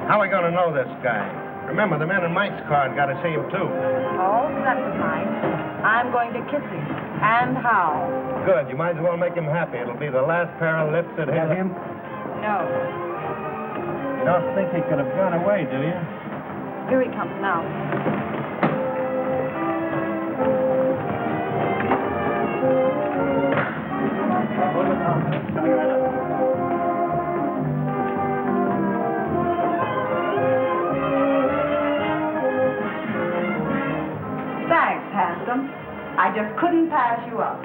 How are we going to know this guy? Remember, the man in Mike's car got to see him, too. Oh, that's fine. I'm going to kiss him. And how? Good. You might as well make him happy. It'll be the last pair of lips that hit him. No. You don't think he could have gone away, do you? Here he comes now. Thanks, handsome. I just couldn't pass you up.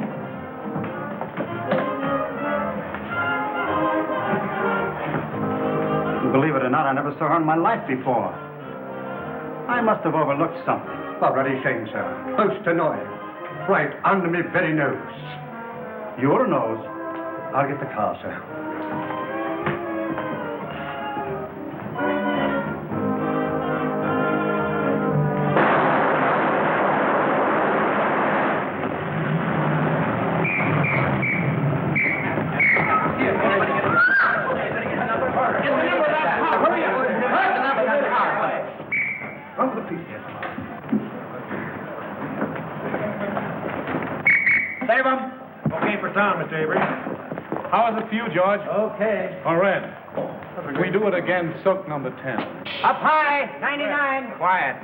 Believe it or not, I never saw her in my life before. I must have overlooked something. Already shame, sir. Close to noise. Right under me very nose. Your nose? I'll get the car, sir. Save him. Okay for town, Mr. Avery. How is it for you, George? Okay. All right. If we do it again, soak number 10. Up high, 99. Quiet.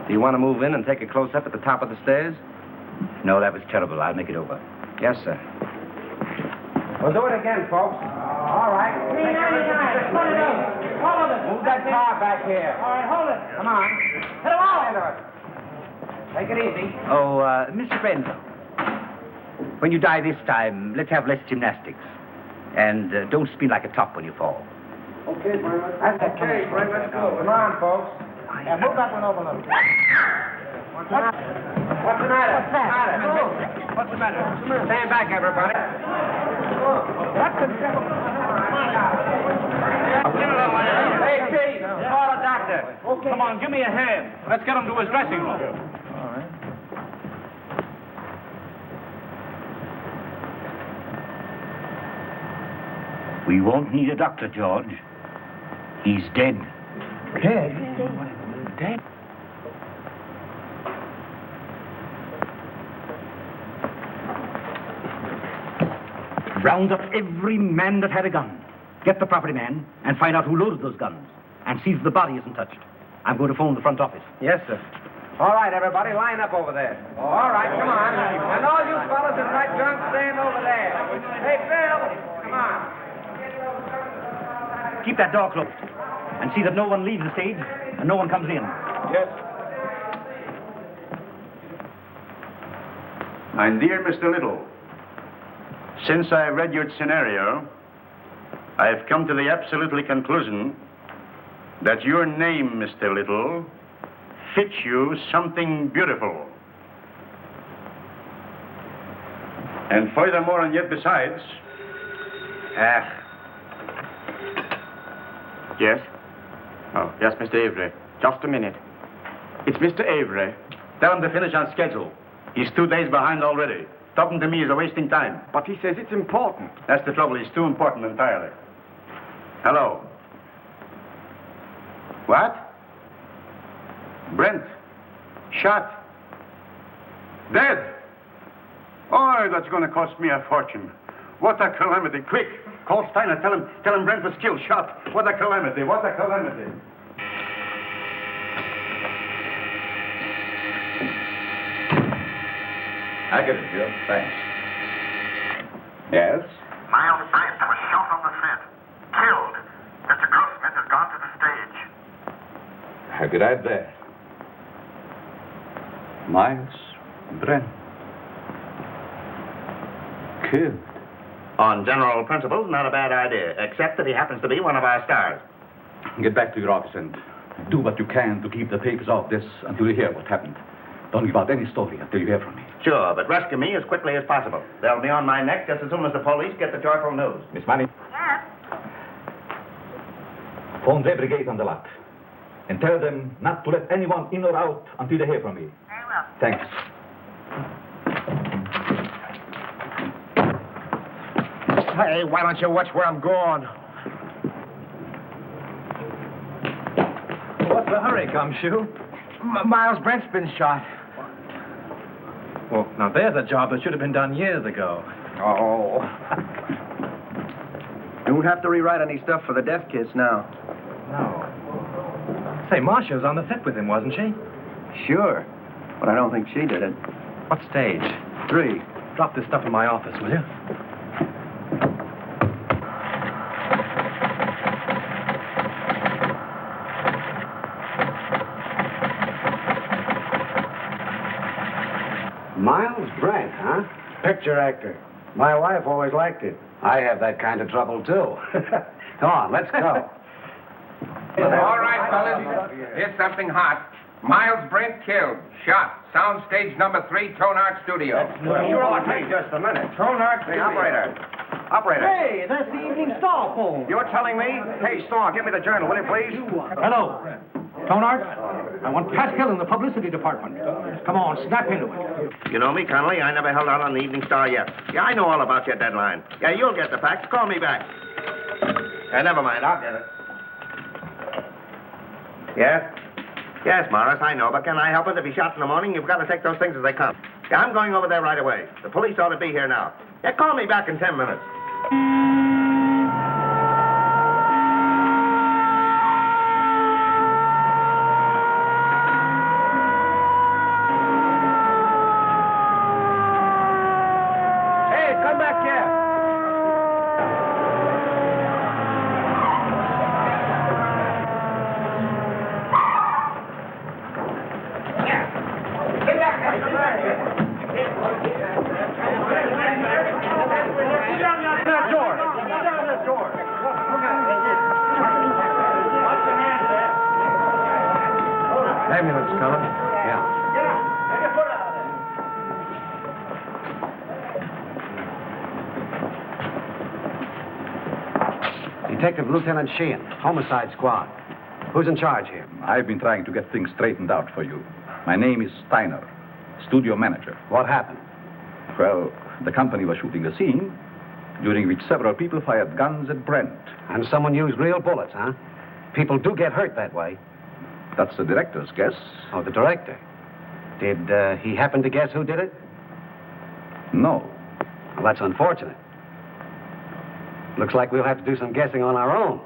Do you want to move in and take a close-up at the top of the stairs? No, that was terrible. I'll make it over. Yes, sir. We'll do it again, folks. All right. 399. Put it up. Hold it. Move that car back here. All right, hold it. Come on. Hit him out. Take it easy. Oh, Mr. Brent, when you die this time, let's have less gymnastics. And don't spin like a top when you fall. Okay, Brian. That's okay, Brian. Let's go. Come on, folks. Yeah, move that one over a little. What's the matter? What's the matter? What's the matter? Stand back, everybody. What's the devil? Hey, Pete, call a doctor. Okay. Come on, give me a hand. Let's get him to his dressing room. All right. We won't need a doctor, George. He's dead. Dead? Dead? Round up every man that had a gun. Get the property man and find out who loaded those guns. And see that the body isn't touched. I'm going to phone the front office. Yes, sir. All right, everybody, line up over there. All right, come on. And all you fellas in that junk, stand over there. Hey, Bill, come on. Keep that door closed. And see that no one leaves the stage and no one comes in. Yes. My dear Mr. Little, since I read your scenario, I have come to the absolutely conclusion that your name, Mr. Little, fits you something beautiful. And furthermore, and yet besides, Yes? Oh, yes, Mr. Avery. Just a minute. It's Mr. Avery. tell him to finish on schedule. He's 2 days behind already. Talking to me is a wasting time. But he says it's important. That's the trouble. He's too important entirely. Hello. What? Brent. Shot. Dead. Oh, that's going to cost me a fortune. What a calamity. Quick. Call Steiner. Tell him Brent was killed. Shot. What a calamity. What a calamity. I get it, Joe. Thanks. Yes? Madelon St was shot on the set. Killed. Mr. Grossmith has gone to the stage. I'll be right there. Miles Brent. Killed. On general principles, not a bad idea, except that he happens to be one of our stars. Get back to your office and do what you can to keep the papers off this until you hear what happened. Don't give out any story until you hear from me. Sure, but rescue me as quickly as possible. They'll be on my neck just as soon as the police get the joyful news. Miss Manning. Yes? Phone their brigade on the lot. And tell them not to let anyone in or out until they hear from me. Very well. Thanks. Hey, why don't you watch where I'm going? What's the hurry, Gumshoe? Miles Brent's been shot. Well, now there's a job that should have been done years ago. Oh. You won't have to rewrite any stuff for the death kiss now. No. Say, Marcia was on the set with him, wasn't she? Sure, but I don't think she did it. What stage? 3. Drop this stuff in my office, will you? Miles Brent, huh? Picture actor. My wife always liked it. I have that kind of trouble, too. Come on, let's go. All right, fellas. Here's something hot. Miles Brent killed. Shot. Sound stage number 3, Tone Art Studio. Sure, I'll take just a minute. Tone Art Hey, operator. Operator. Hey, that's the Evening Star phone. You're telling me? Hey, Star, give me the journal, will you, please? Hello. Tonart, I want Pascal in the publicity department. Come on, snap into it. You know me, Connolly. I never held out on the Evening Star yet. Yeah, I know all about your deadline. Yeah, you'll get the facts. Call me back. Never mind. I'll get it. Yes? Yes, Morris, I know, but can I help it? If he's shot in the morning, you've got to take those things as they come. Yeah, I'm going over there right away. The police ought to be here now. Yeah, call me back in 10 minutes. Hey, come back here. Ambulance coming. Yeah. Detective Lieutenant Sheehan, Homicide Squad. Who's in charge here? I've been trying to get things straightened out for you. My name is Steiner, studio manager. What happened? Well, the company was shooting a scene during which several people fired guns at Brent. And someone used real bullets, huh? People do get hurt that way. That's the director's guess. Oh, the director. Did he happen to guess who did it? No. Well, that's unfortunate. Looks like we'll have to do some guessing on our own.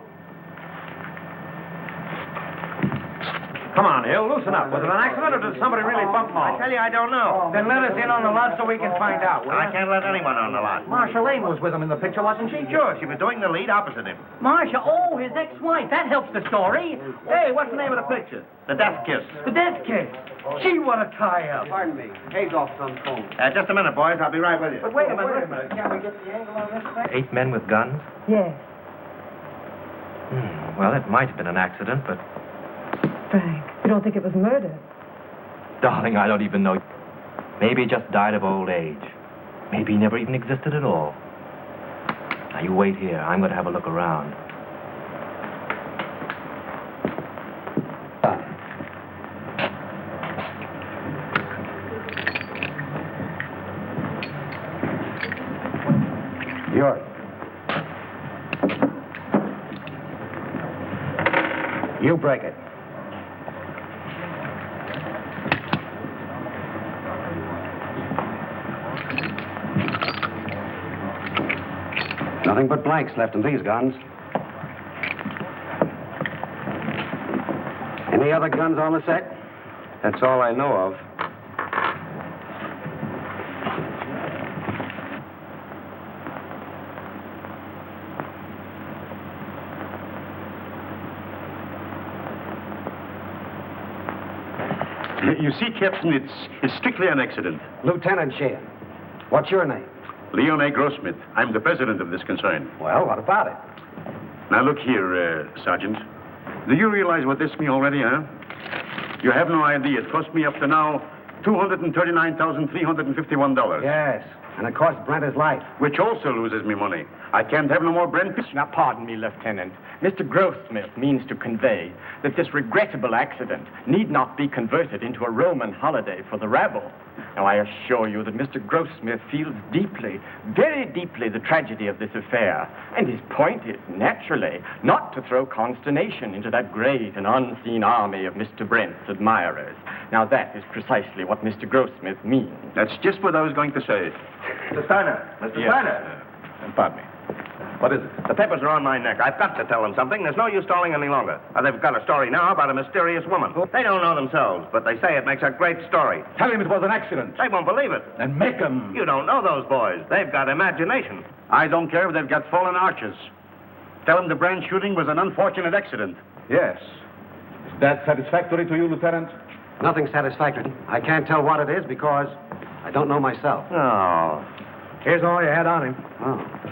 Come on, Hill, loosen up. Was it an accident or did somebody really bump him off? I tell you, I don't know. Then let us in on the lot so we can find out, will I you? can't let anyone on the lot. Marcia Lane was with him in the picture, wasn't she? Sure, she was doing the lead opposite him. Marcia, oh, his ex-wife. That helps the story. Hey, what's the name of the picture? The death kiss. The death kiss. Gee, what a tie-up. Pardon me. Hayes off some phone. Just a minute, boys. I'll be right with you. But wait a minute. Can we get the angle on this thing? 8 men with guns? Yes. Well, it might have been an accident, but... Frank, you don't think it was murder? Darling, I don't even know. Maybe he just died of old age. Maybe he never even existed at all. Now, you wait here. I'm going to have a look around. Yours. You break it. Nothing but blanks left in these guns. Any other guns on the set? That's all I know of. You see, Captain, it's strictly an accident. Lieutenant Sheehan. What's your name? Leon A. Grossmith. I'm the president of this concern. Well, what about it? Now, look here, Sergeant. Do you realize what this means already, huh? You have no idea. It cost me up to now $239,351. Yes. And it cost Brent his life. Which also loses me money. I can't have no more Brent. Now, pardon me, Lieutenant. Mr. Grossmith means to convey that this regrettable accident need not be converted into a Roman holiday for the rabble. Now, I assure you that Mr. Grossmith feels deeply, very deeply, the tragedy of this affair. And his point is, naturally, not to throw consternation into that great and unseen army of Mr. Brent's admirers. Now, that is precisely what Mr. Grossmith means. That's just what I was going to say. Mr. Steiner. Mr. Yes, Steiner. Pardon me. What is it? The papers are on my neck. I've got to tell them something. There's no use stalling any longer. They've got a story now about a mysterious woman. They don't know themselves, but they say it makes a great story. Tell him it was an accident. They won't believe it. And make him. You don't know those boys. They've got imagination. I don't care if they've got fallen arches. Tell them the Brand shooting was an unfortunate accident. Yes. Is that satisfactory to you, Lieutenant? Nothing satisfactory. I can't tell what it is because I don't know myself. Oh. Here's all you had on him. Oh.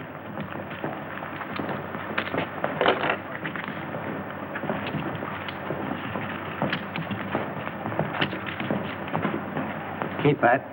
Keep that.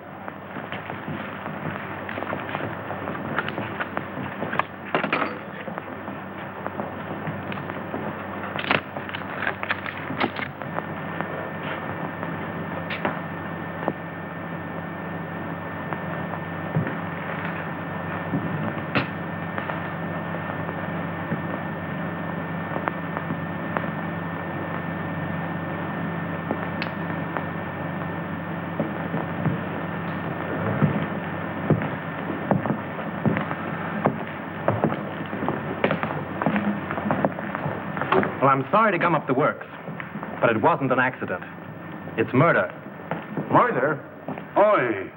Well, I'm sorry to gum up the works, but it wasn't an accident. It's murder. Murder? Oi,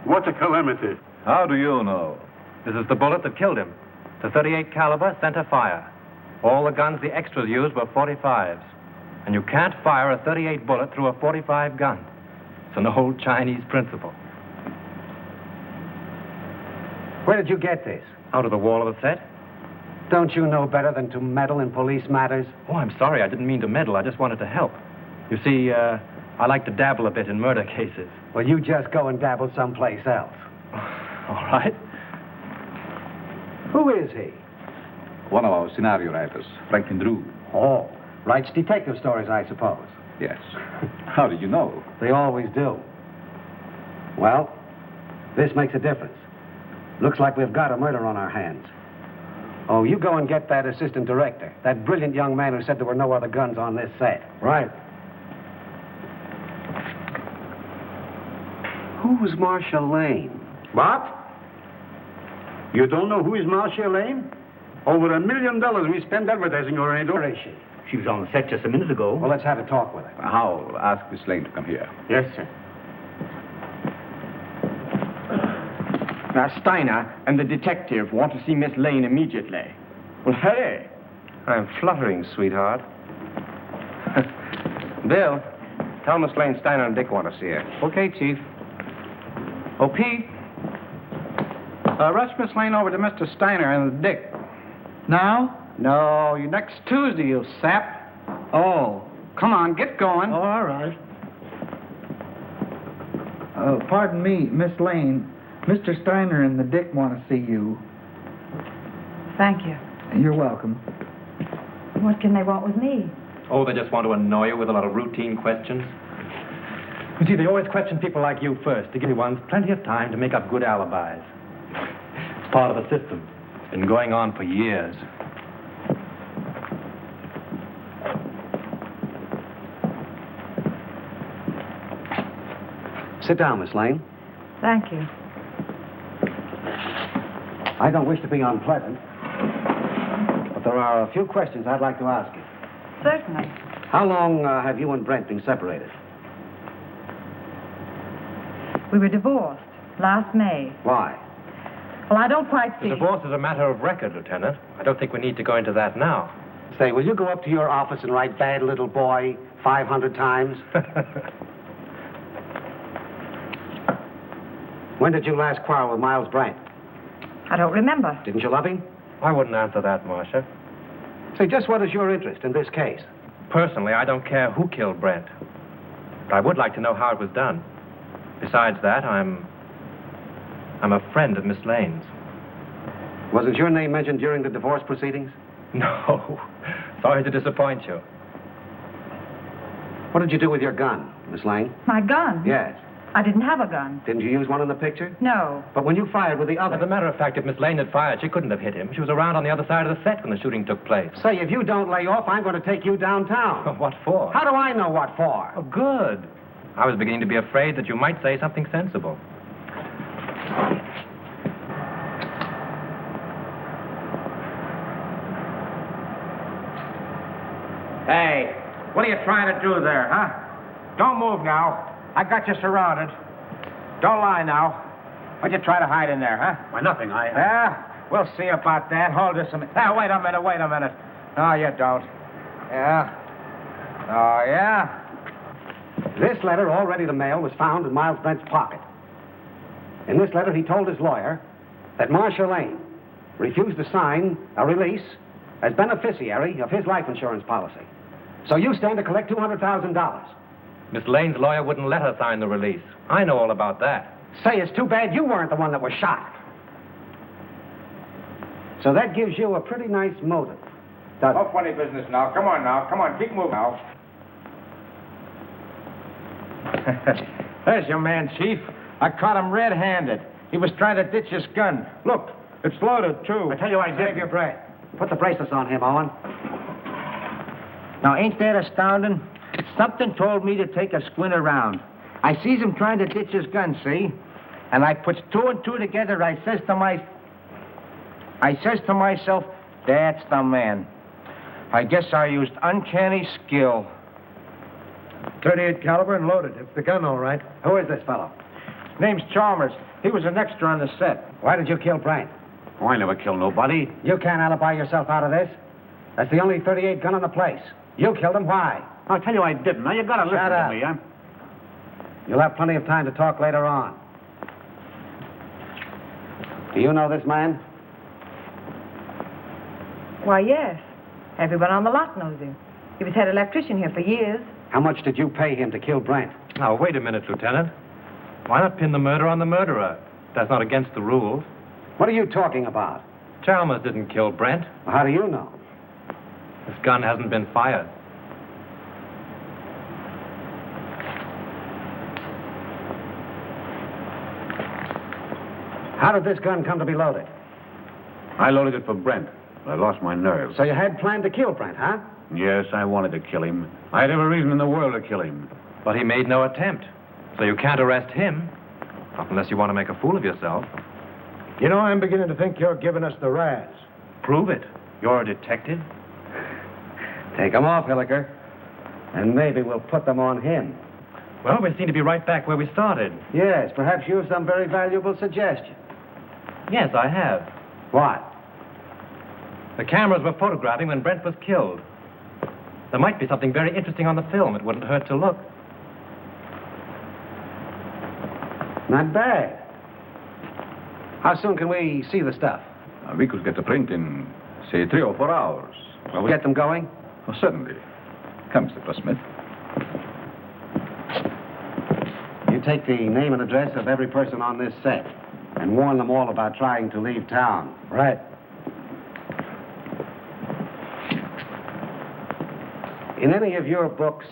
what a calamity. How do you know? This is the bullet that killed him. The .38 caliber center fire. All the guns the extras used were .45s. And you can't fire a .38 bullet through a .45 gun. It's an old Chinese principle. Where did you get this? Out of the wall of the set? Don't you know better than to meddle in police matters? Oh, I'm sorry. I didn't mean to meddle. I just wanted to help. You see, I like to dabble a bit in murder cases. Well, you just go and dabble someplace else. All right. Who is he? One of our scenario writers, Franklin Drew. Oh, writes detective stories, I suppose. Yes. How did you know? They always do. Well, this makes a difference. Looks like we've got a murder on our hands. Oh, you go and get that assistant director, that brilliant young man who said there were no other guns on this set. Right. Who's Marcia Lane? What? You don't know who is Marcia Lane? Over $1 million we spent advertising her, ain't Where is she? She was on the set just a minute ago. Well, let's have a talk with her. I'll ask Miss Lane to come here. Yes, sir. Now, Steiner and the detective want to see Miss Lane immediately. Well, hurry. I'm fluttering, sweetheart. Bill, tell Miss Lane Steiner and Dick want to see her. Okay, Chief. Oh, Pete. Rush Miss Lane over to Mr. Steiner and Dick. Now? No, next Tuesday, you sap. Oh, come on, get going. Oh, all right. Pardon me, Miss Lane. Mr. Steiner and the Dick want to see you. Thank you. You're welcome. What can they want with me? Oh, they just want to annoy you with a lot of routine questions. You see, they always question people like you first to give you ones plenty of time to make up good alibis. It's part of the system. It's been going on for years. Sit down, Miss Lane. Thank you. I don't wish to be unpleasant, but there are a few questions I'd like to ask you. Certainly. How long have you and Brent been separated? We were divorced last May. Why? Well, I don't quite see. The divorce is a matter of record, Lieutenant. I don't think we need to go into that now. Say, will you go up to your office and write bad little boy 500 times? When did you last quarrel with Miles Brent? I don't remember. Didn't you love him? I wouldn't answer that, Marcia. Say, just what is your interest in this case? Personally, I don't care who killed Brent. But I would like to know how it was done. Besides that, I'm I'm a friend of Miss Lane's. Wasn't your name mentioned during the divorce proceedings? No. Sorry to disappoint you. What did you do with your gun, Miss Lane? My gun? Yes. I didn't have a gun. Didn't you use one in the picture? No. But when you fired with the other... As a matter of fact, if Miss Lane had fired, she couldn't have hit him. She was around on the other side of the set when the shooting took place. Say, if you don't lay off, I'm going to take you downtown. What for? How do I know what for? Oh, good. I was beginning to be afraid that you might say something sensible. Hey, what are you trying to do there, huh? Don't move now. I got you surrounded. Don't lie now. What'd you try to hide in there, huh? Why, nothing. Yeah? We'll see about that. Hold this a minute. Now, wait a minute. No, you don't. Yeah? Oh, yeah? This letter, all ready to mail, was found in Miles Brent's pocket. In this letter, he told his lawyer that Marcia Lane refused to sign a release as beneficiary of his life insurance policy. So you stand to collect $200,000. Miss Lane's lawyer wouldn't let her sign the release. I know all about that. Say, it's too bad you weren't the one that was shot. So that gives you a pretty nice motive, doesn't No funny business now. Come on, keep moving now. There's your man, Chief. I caught him red-handed. He was trying to ditch his gun. Look, it's loaded, too. I tell you, I did. Save your breath. Put the bracelets on him, Owen. Now, ain't that astounding? Something told me to take a squint around. I sees him trying to ditch his gun, see? And I puts two and two together. I says to myself, that's the man. I guess I used uncanny skill. 38 caliber and loaded. It's the gun, all right. Who is this fellow? Name's Chalmers. He was an extra on the set. Why did you kill Brent? Oh, I never killed nobody. You can't alibi yourself out of this. That's the only 38 gun in the place. You killed him. Why? I'll tell you I didn't. Now, you gotta listen to me, huh? You'll have plenty of time to talk later on. Do you know this man? Why, yes. Everyone on the lot knows him. He was head electrician here for years. How much did you pay him to kill Brent? Now, wait a minute, Lieutenant. Why not pin the murder on the murderer? That's not against the rules. What are you talking about? Chalmers didn't kill Brent. Well, how do you know? This gun hasn't been fired. How did this gun come to be loaded? I loaded it for Brent, but I lost my nerve. So you had planned to kill Brent, huh? Yes, I wanted to kill him. I had every reason in the world to kill him. But he made no attempt. So you can't arrest him. Not unless you want to make a fool of yourself. You know, I'm beginning to think you're giving us the razz. Prove it. You're a detective. Take them off, Hilliker. And maybe we'll put them on him. Well, we seem to be right back where we started. Yes, perhaps you have some very valuable suggestion. Yes, I have. What? The cameras were photographing when Brent was killed. There might be something very interesting on the film. It wouldn't hurt to look. Not bad. How soon can we see the stuff? We could get the print in, say, 3 or 4 hours. Will we get them going? Oh, certainly. Come, Mr. Smith. You take the name and address of every person on this set and warn them all about trying to leave town. Right. In any of your books,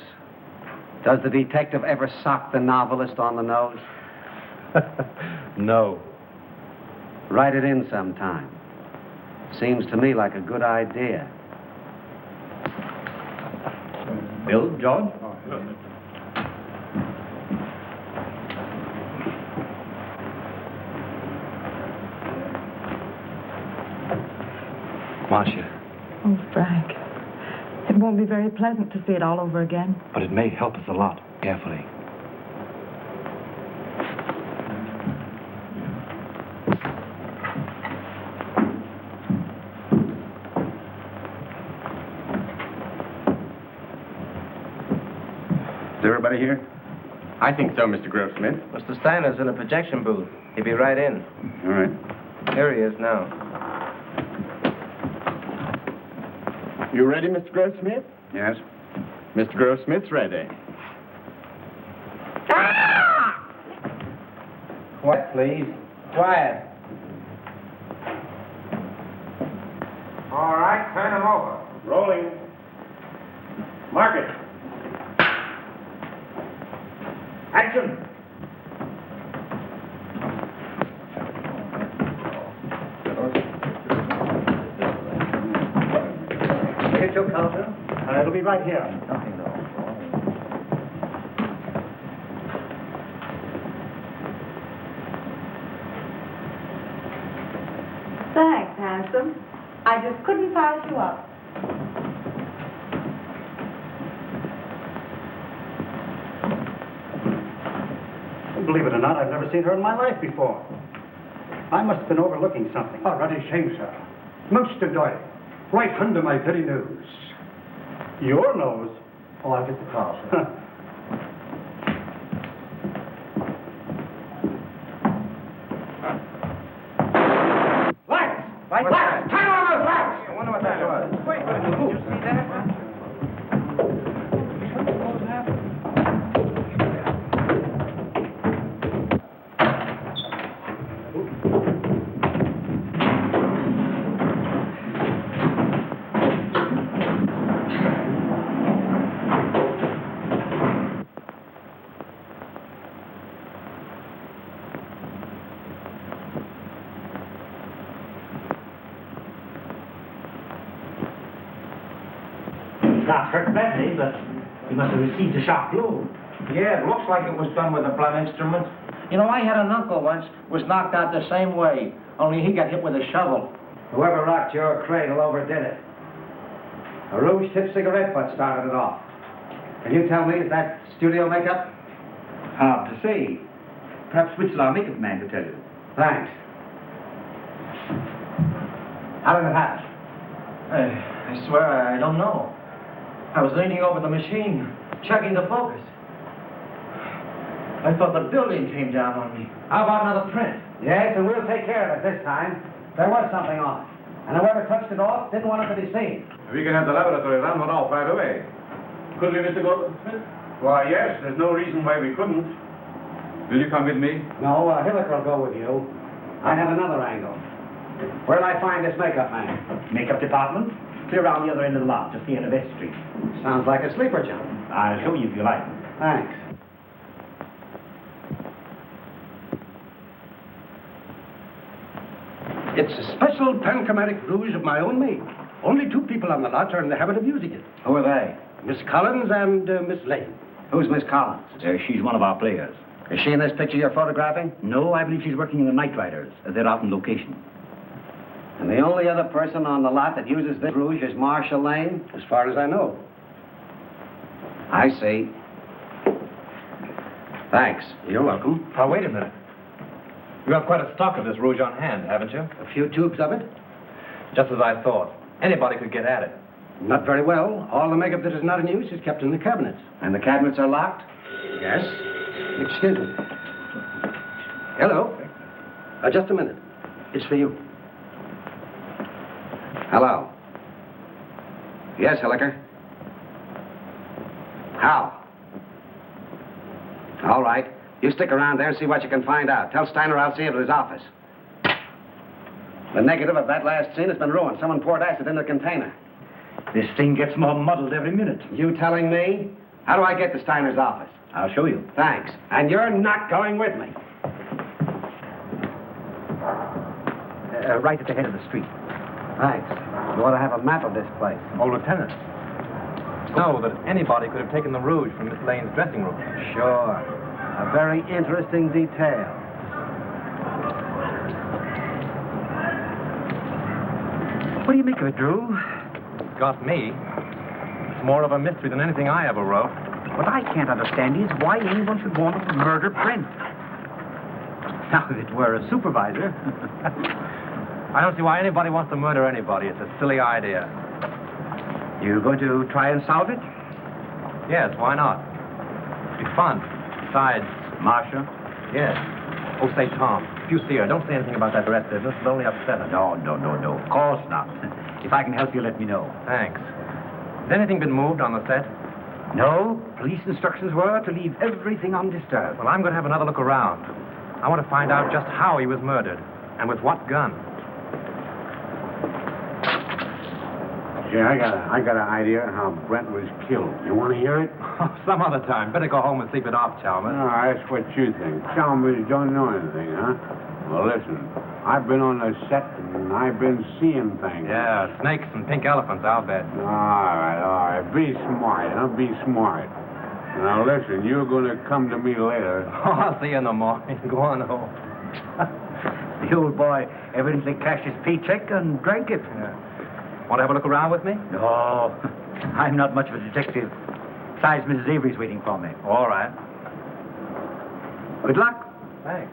does the detective ever sock the novelist on the nose? No. Write it in sometime. Seems to me like a good idea. Bill, George? Marcia. Oh, Frank. It won't be very pleasant to see it all over again. But it may help us a lot. Carefully. Is everybody here? I think so, Mr. Grossmith. Mr. Steiner's in a projection booth. He'll be right in. All right. Here he is now. You ready, Mr. Grossmith? Yes? Mr. Grossmith's ready. What, please? Quiet. All right, turn him over. Rolling. Mark it. Action. Get your counter. It'll be right here. Nothing, though. Thanks, handsome. I just couldn't pass you up. Believe it or not, I've never seen her in my life before. I must have been overlooking something. Oh, Roddy, shame, sir. Most annoying. Right under my very nose. Your nose? Oh, I'll get the car, sir. Lights! Lights! Turn on those lights! I wonder what that was. Wait, did you see that? Not hurt badly, but he must have received a sharp blow. Yeah, it looks like it was done with a blunt instrument. You know, I had an uncle once, was knocked out the same way, only he got hit with a shovel. Whoever rocked your cradle overdid it. A rouge-tipped cigarette butt started it off. Can you tell me, is that studio makeup? Hard to say. Perhaps Whittle, our makeup man, could tell you. Thanks. How did it happen? I swear I don't know. I was leaning over the machine, checking the focus. I thought the building came down on me. How about another print? Yes, and we'll take care of it this time. There was something on it. And whoever touched it off didn't want it to be seen. We can have the laboratory run one off right away. Could we, Mr. Goldsmith? Why, yes. There's no reason why we couldn't. Will you come with me? No, Hilliker will go with you. I have another angle. Where'll I find this makeup man? Makeup department? Clear around the other end of the lot, just the end of S Street. Sounds like a sleeper job. I'll show you if you like. Thanks. It's a special panchromatic rouge of my own make. Only 2 people on the lot are in the habit of using it. Who are they? Miss Collins and Miss Lane. Who's Miss Collins? She's one of our players. Is she in this picture you're photographing? No, I believe she's working in the Night Riders. They're out on location. And the only other person on the lot that uses this rouge is Marshal Lane? As far as I know. I see. Thanks. You're welcome. Now, wait a minute. You have quite a stock of this rouge on hand, haven't you? A few tubes of it? Just as I thought. Anybody could get at it. Not very well. All the makeup that is not in use is kept in the cabinets. And the cabinets are locked? Yes. Excuse me. Hello. Just a minute. It's for you. Hello. Yes, Hilliker. How? All right. You stick around there and see what you can find out. Tell Steiner I'll see him at his office. The negative of that last scene has been ruined. Someone poured acid in the container. This thing gets more muddled every minute. You telling me? How do I get to Steiner's office? I'll show you. Thanks. And you're not going with me. Right at the head of the street. Thanks. You ought to have a map of this place. Oh, Lieutenant. Know that anybody could have taken the rouge from Miss Lane's dressing room. Sure. A very interesting detail. What do you make of it, Drew? Got me. It's more of a mystery than anything I ever wrote. What I can't understand is why anyone should want to murder Brent. Now, if it were a supervisor... I don't see why anybody wants to murder anybody. It's a silly idea. You going to try and solve it? Yes, why not? It'd be fun. Besides... Marcia? Yes. Oh, say, Tom, if you see her, don't say anything about that red business. It'll only upset her. No. Of course not. If I can help you, let me know. Thanks. Has anything been moved on the set? No. Police instructions were to leave everything undisturbed. Well, I'm going to have another look around. I want to find out just how he was murdered and with what gun. Yeah, I got an idea how Brent was killed. You want to hear it? Some other time. Better go home and sleep it off, Chalmers. No, that's what you think. Chalmers don't know anything, huh? Well, listen. I've been on the set and I've been seeing things. Yeah, snakes and pink elephants, I'll bet. All right. Be smart, huh? Be smart. Now, listen, you're going to come to me later. Oh, I'll see you in the morning. Go on home. The old boy evidently cashed his paycheck and drank it. Yeah. Want to have a look around with me? No, I'm not much of a detective. Besides, Mrs. Avery's waiting for me. All right. Good luck. Thanks.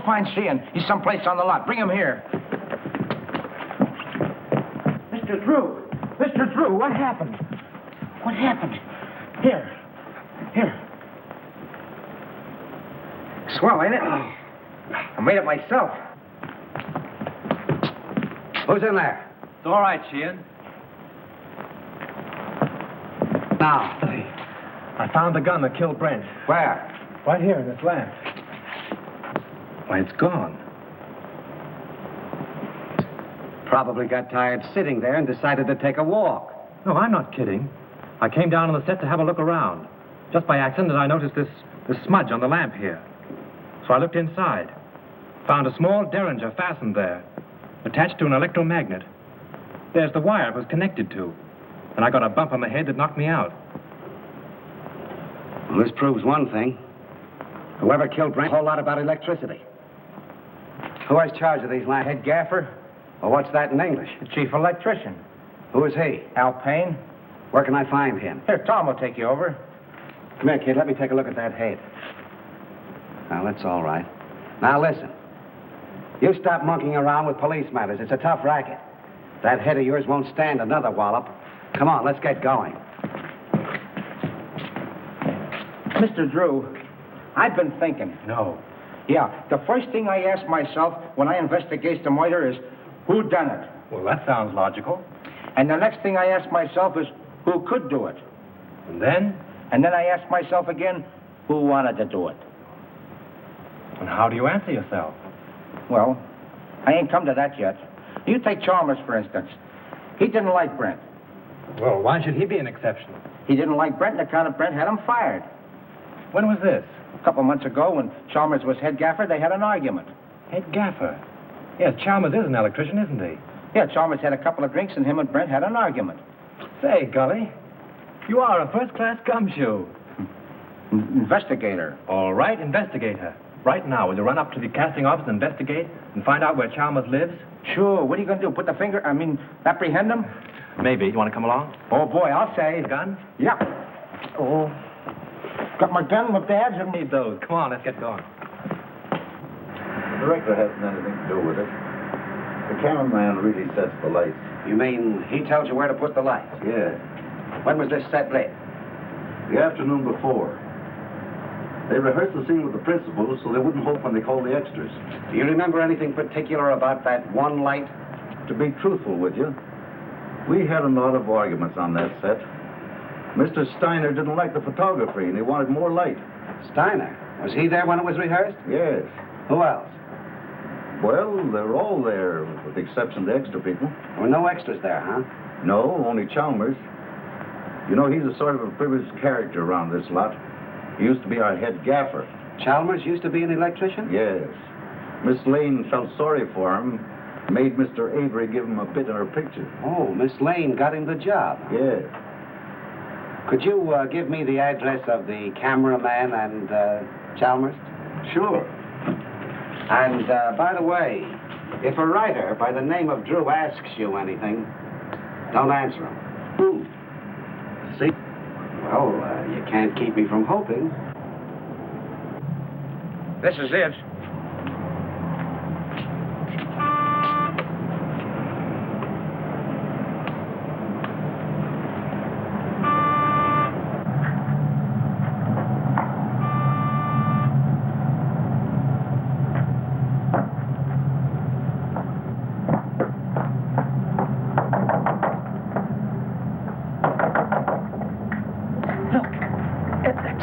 Find Sheehan. He's someplace on the lot. Bring him here. Mr. Drew! Mr. Drew, what happened? What happened? Here. Swell, ain't it? I made it myself. Who's in there? It's all right, Sheehan. Now. I found the gun that killed Brent. Where? Right here in this lamp. Why, it's gone. Probably got tired sitting there and decided to take a walk. No, I'm not kidding. I came down on the set to have a look around. Just by accident, I noticed this smudge on the lamp here. So I looked inside. Found a small derringer fastened there, attached to an electromagnet. There's the wire it was connected to. And I got a bump on the head that knocked me out. Well, this proves one thing. Whoever killed Brent, a whole lot about electricity. Who has charge of these lamps? Head gaffer? Or what's that in English? The chief electrician. Who is he? Al Payne. Where can I find him? Here, Tom will take you over. Come here, kid. Let me take a look at that head. Now, that's all right. Now, listen. You stop monkeying around with police matters. It's a tough racket. That head of yours won't stand another wallop. Come on, let's get going. Mr. Drew, I've been thinking. No. Yeah, the first thing I ask myself when I investigate the murder is, who done it? Well, that sounds logical. And the next thing I ask myself is, who could do it? And then? And then I ask myself again, who wanted to do it? And how do you answer yourself? Well, I ain't come to that yet. You take Chalmers, for instance. He didn't like Brent. Well, why should he be an exception? He didn't like Brent, and the account of Brent had him fired. When was this? A couple months ago, when Chalmers was head gaffer, they had an argument. Head gaffer? Yes, Chalmers is an electrician, isn't he? Yeah, Chalmers had a couple of drinks, and him and Brent had an argument. Say, Gully, you are a first-class gumshoe. Investigator. All right, investigator. Right now, will you run up to the casting office and investigate and find out where Chalmers lives? Sure. What are you going to do? Apprehend him? Maybe. You want to come along? Oh, boy, I'll say. Gun? Yeah. Oh. Got my gun, my badge, and Need those. Come on, let's get going. The director hasn't anything to do with it. The cameraman really sets the lights. You mean he tells you where to put the lights? Yeah. When was this set lit? The afternoon before. They rehearsed the scene with the principals so they wouldn't hope when they called the extras. Do you remember anything particular about that one light? To be truthful with you, we had a lot of arguments on that set. Mr. Steiner didn't like the photography and he wanted more light. Steiner? Was he there when it was rehearsed? Yes. Who else? Well, they're all there, with the exception of the extra people. There were no extras there, huh? No, only Chalmers. You know, he's a sort of a privileged character around this lot. He used to be our head gaffer. Chalmers used to be an electrician? Yes. Miss Lane felt sorry for him, made Mr. Avery give him a bit in her picture. Oh, Miss Lane got him the job. Yes. Could you give me the address of the cameraman and Chalmers? Sure. And, by the way, if a writer by the name of Drew asks you anything, don't answer him. Who? See? Well, you can't keep me from hoping. This is it.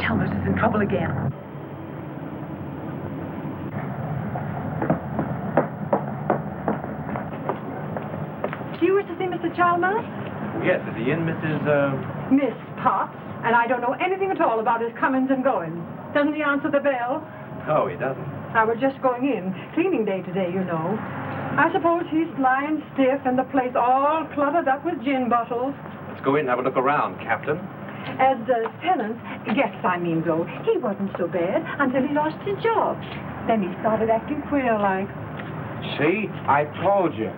Chalmers is in trouble again. Do you wish to see Mr. Chalmers? Yes, is he in, Mrs. Miss Potts. And I don't know anything at all about his comings and goings. Doesn't he answer the bell? No, he doesn't. I was just going in. Cleaning day today, you know. I suppose he's lying stiff and the place all cluttered up with gin bottles. Let's go in and have a look around, Captain. As tenant, guests I mean though, he wasn't so bad until he lost his job. Then he started acting queer like. See? I told you.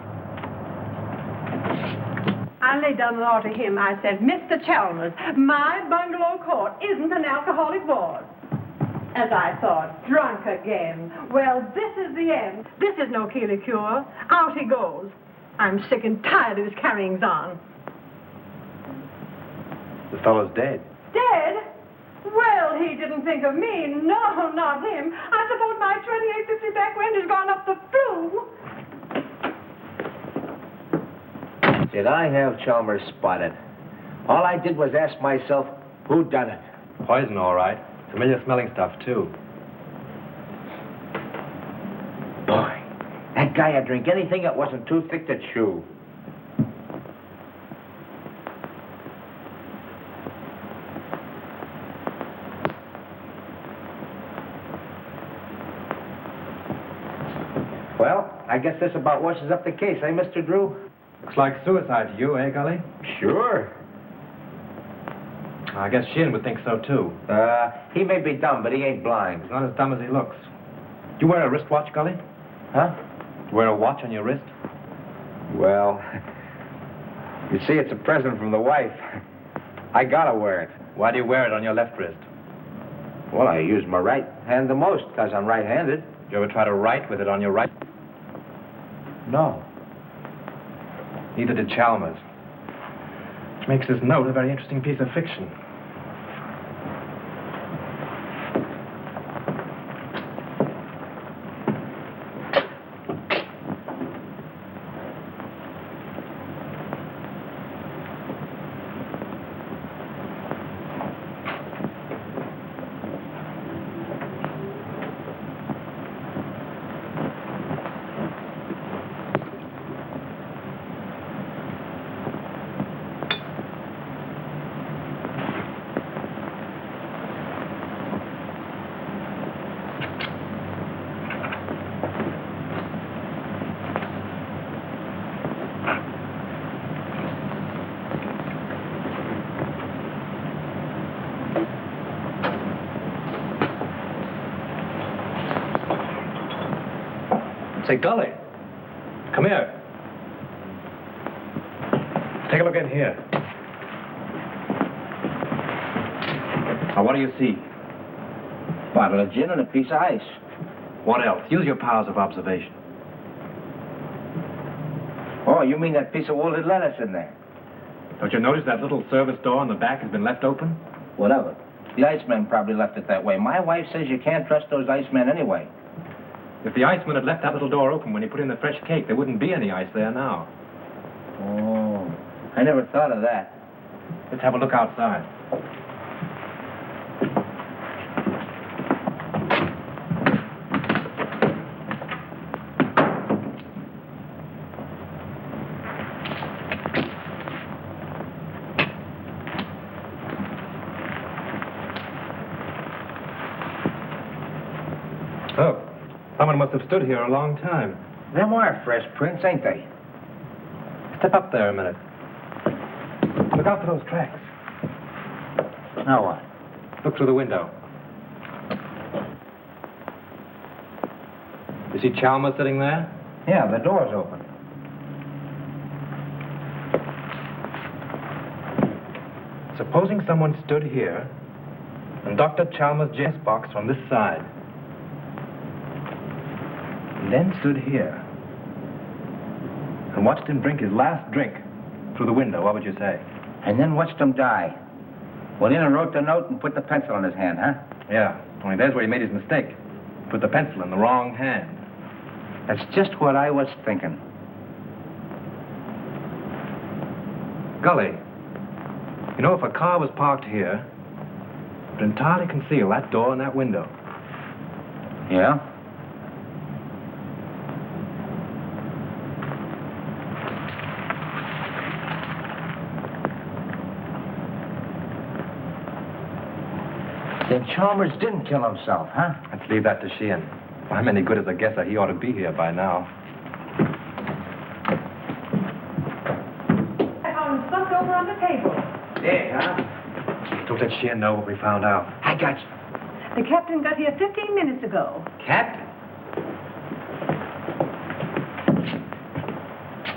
I laid down the law to him. I said, Mr. Chalmers, my bungalow court isn't an alcoholic ward. As I thought, drunk again. Well, this is the end. This is no Keeley cure. Out he goes. I'm sick and tired of his carryings on. The fellow's dead. Dead? Well, he didn't think of me. No, not him. I suppose my $28.50 back rent has gone up the flue. Did I have Chalmers spotted? All I did was ask myself, who done it? Poison, all right. Familiar smelling stuff, too. Boy, that guy'd drink anything that wasn't too thick to chew. Well, I guess this about washes up the case, eh, Mr. Drew? Looks like suicide to you, eh, Gully? Sure. I guess Shin would think so, too. He may be dumb, but he ain't blind. He's not as dumb as he looks. You wear a wristwatch, Gully? Huh? You wear a watch on your wrist? Well, you see, it's a present from the wife. I gotta wear it. Why do you wear it on your left wrist? Well, I use my right hand the most, because I'm right-handed. You ever try to write with it on your right? No. Neither did Chalmers. Which makes this note a very interesting piece of fiction. Say, Gully, come here. Take a look in here. Now, what do you see? Bottle of gin and a piece of ice. What else? Use your powers of observation. Oh, you mean that piece of wilted lettuce in there? Don't you notice that little service door in the back has been left open? Whatever. The iceman probably left it that way. My wife says you can't trust those icemen anyway. If the iceman had left that little door open when he put in the fresh cake, there wouldn't be any ice there now. Oh, I never thought of that. Let's have a look outside. Oh, someone must have stood here a long time. Them are fresh prints, ain't they? Step up there a minute. Look out for those tracks. Now what? Look through the window. You see Chalmers sitting there? Yeah, the door's open. Supposing someone stood here and Dr. Chalmers' J's box from this side. And then stood here and watched him drink his last drink through the window, what would you say? And then watched him die. Went in and wrote the note and put the pencil in his hand, huh? Yeah, only there's where he made his mistake. Put the pencil in the wrong hand. That's just what I was thinking. Gully, you know, if a car was parked here, it would entirely conceal that door and that window. Yeah? Then Chalmers didn't kill himself, huh? Let's leave that to Sheehan. If I'm any good as a guesser, he ought to be here by now. I found him slumped over on the table. There, huh? Don't let Sheehan know what we found out. I got you. The captain got here 15 minutes ago. Captain?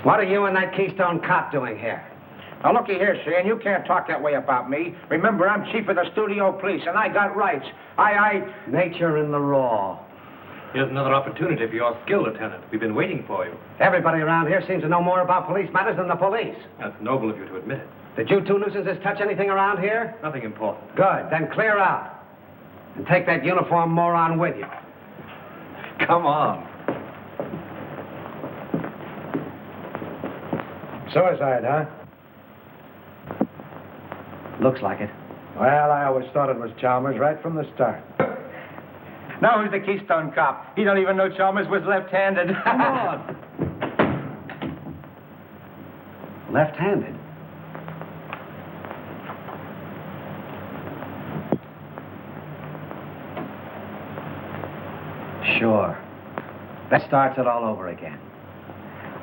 What are you and that Keystone cop doing here? Now, looky here, Sheehan, you can't talk that way about me. Remember, I'm chief of the studio police, and I got rights. Nature in the law. Here's another opportunity for your skill, Lieutenant. We've been waiting for you. Everybody around here seems to know more about police matters than the police. That's noble of you to admit it. Did you two nuisances touch anything around here? Nothing important. Good. Then clear out. And take that uniformed moron with you. Come on. Suicide, huh? Looks like it. Well, I always thought it was Chalmers right from the start. Now who's the Keystone cop? He don't even know Chalmers was left-handed. Come on. Left-handed? Sure. That starts it all over again.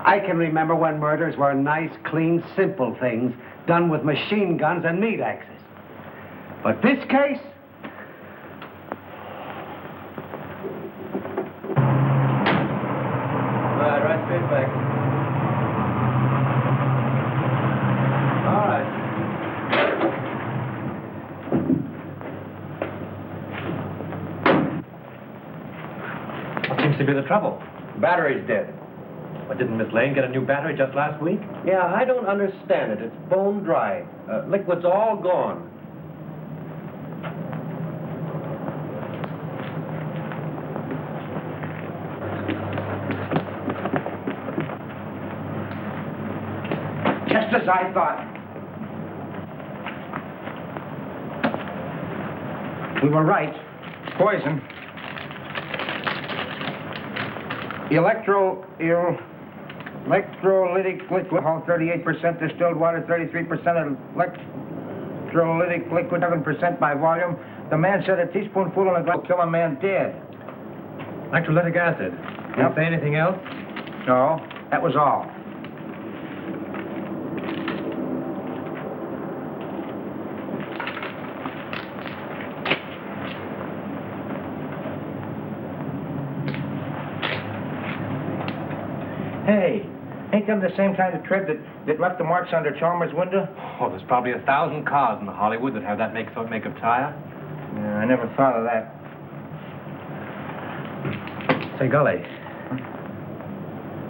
I can remember when murders were nice, clean, simple things done with machine guns and meat axes. But this case? Right straight back. All right. What seems to be the trouble? Battery's dead. But didn't Miss Lane get a new battery just last week? Yeah, I don't understand it. It's bone dry. Liquid's all gone. Just as I thought. We were right. Poison. Electrolytic liquid, 38% distilled water, 33% electrolytic liquid, 7% by volume. The man said a teaspoonful in a glass will kill a man dead. Electrolytic acid. Didn't say anything else? No, that was all. Hey, ain't them the same kind of tread that left the marks under Chalmers' window? Oh, there's probably 1,000 cars in Hollywood that have that make of tire. Yeah, I never thought of that. Say, Gully,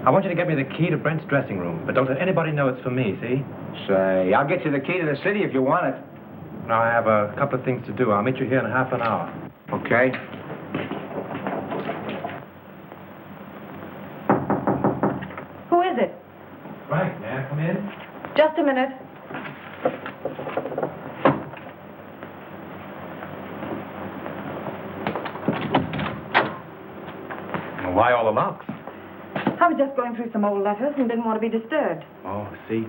I want you to get me the key to Brent's dressing room, but don't let anybody know it's for me, see? Say, I'll get you the key to the city if you want it. Now, I have a couple of things to do. I'll meet you here in half an hour. Okay. Who is it? Frank, may I come in? Just a minute. Well, why all the locks? I was just going through some old letters and didn't want to be disturbed. Oh, see?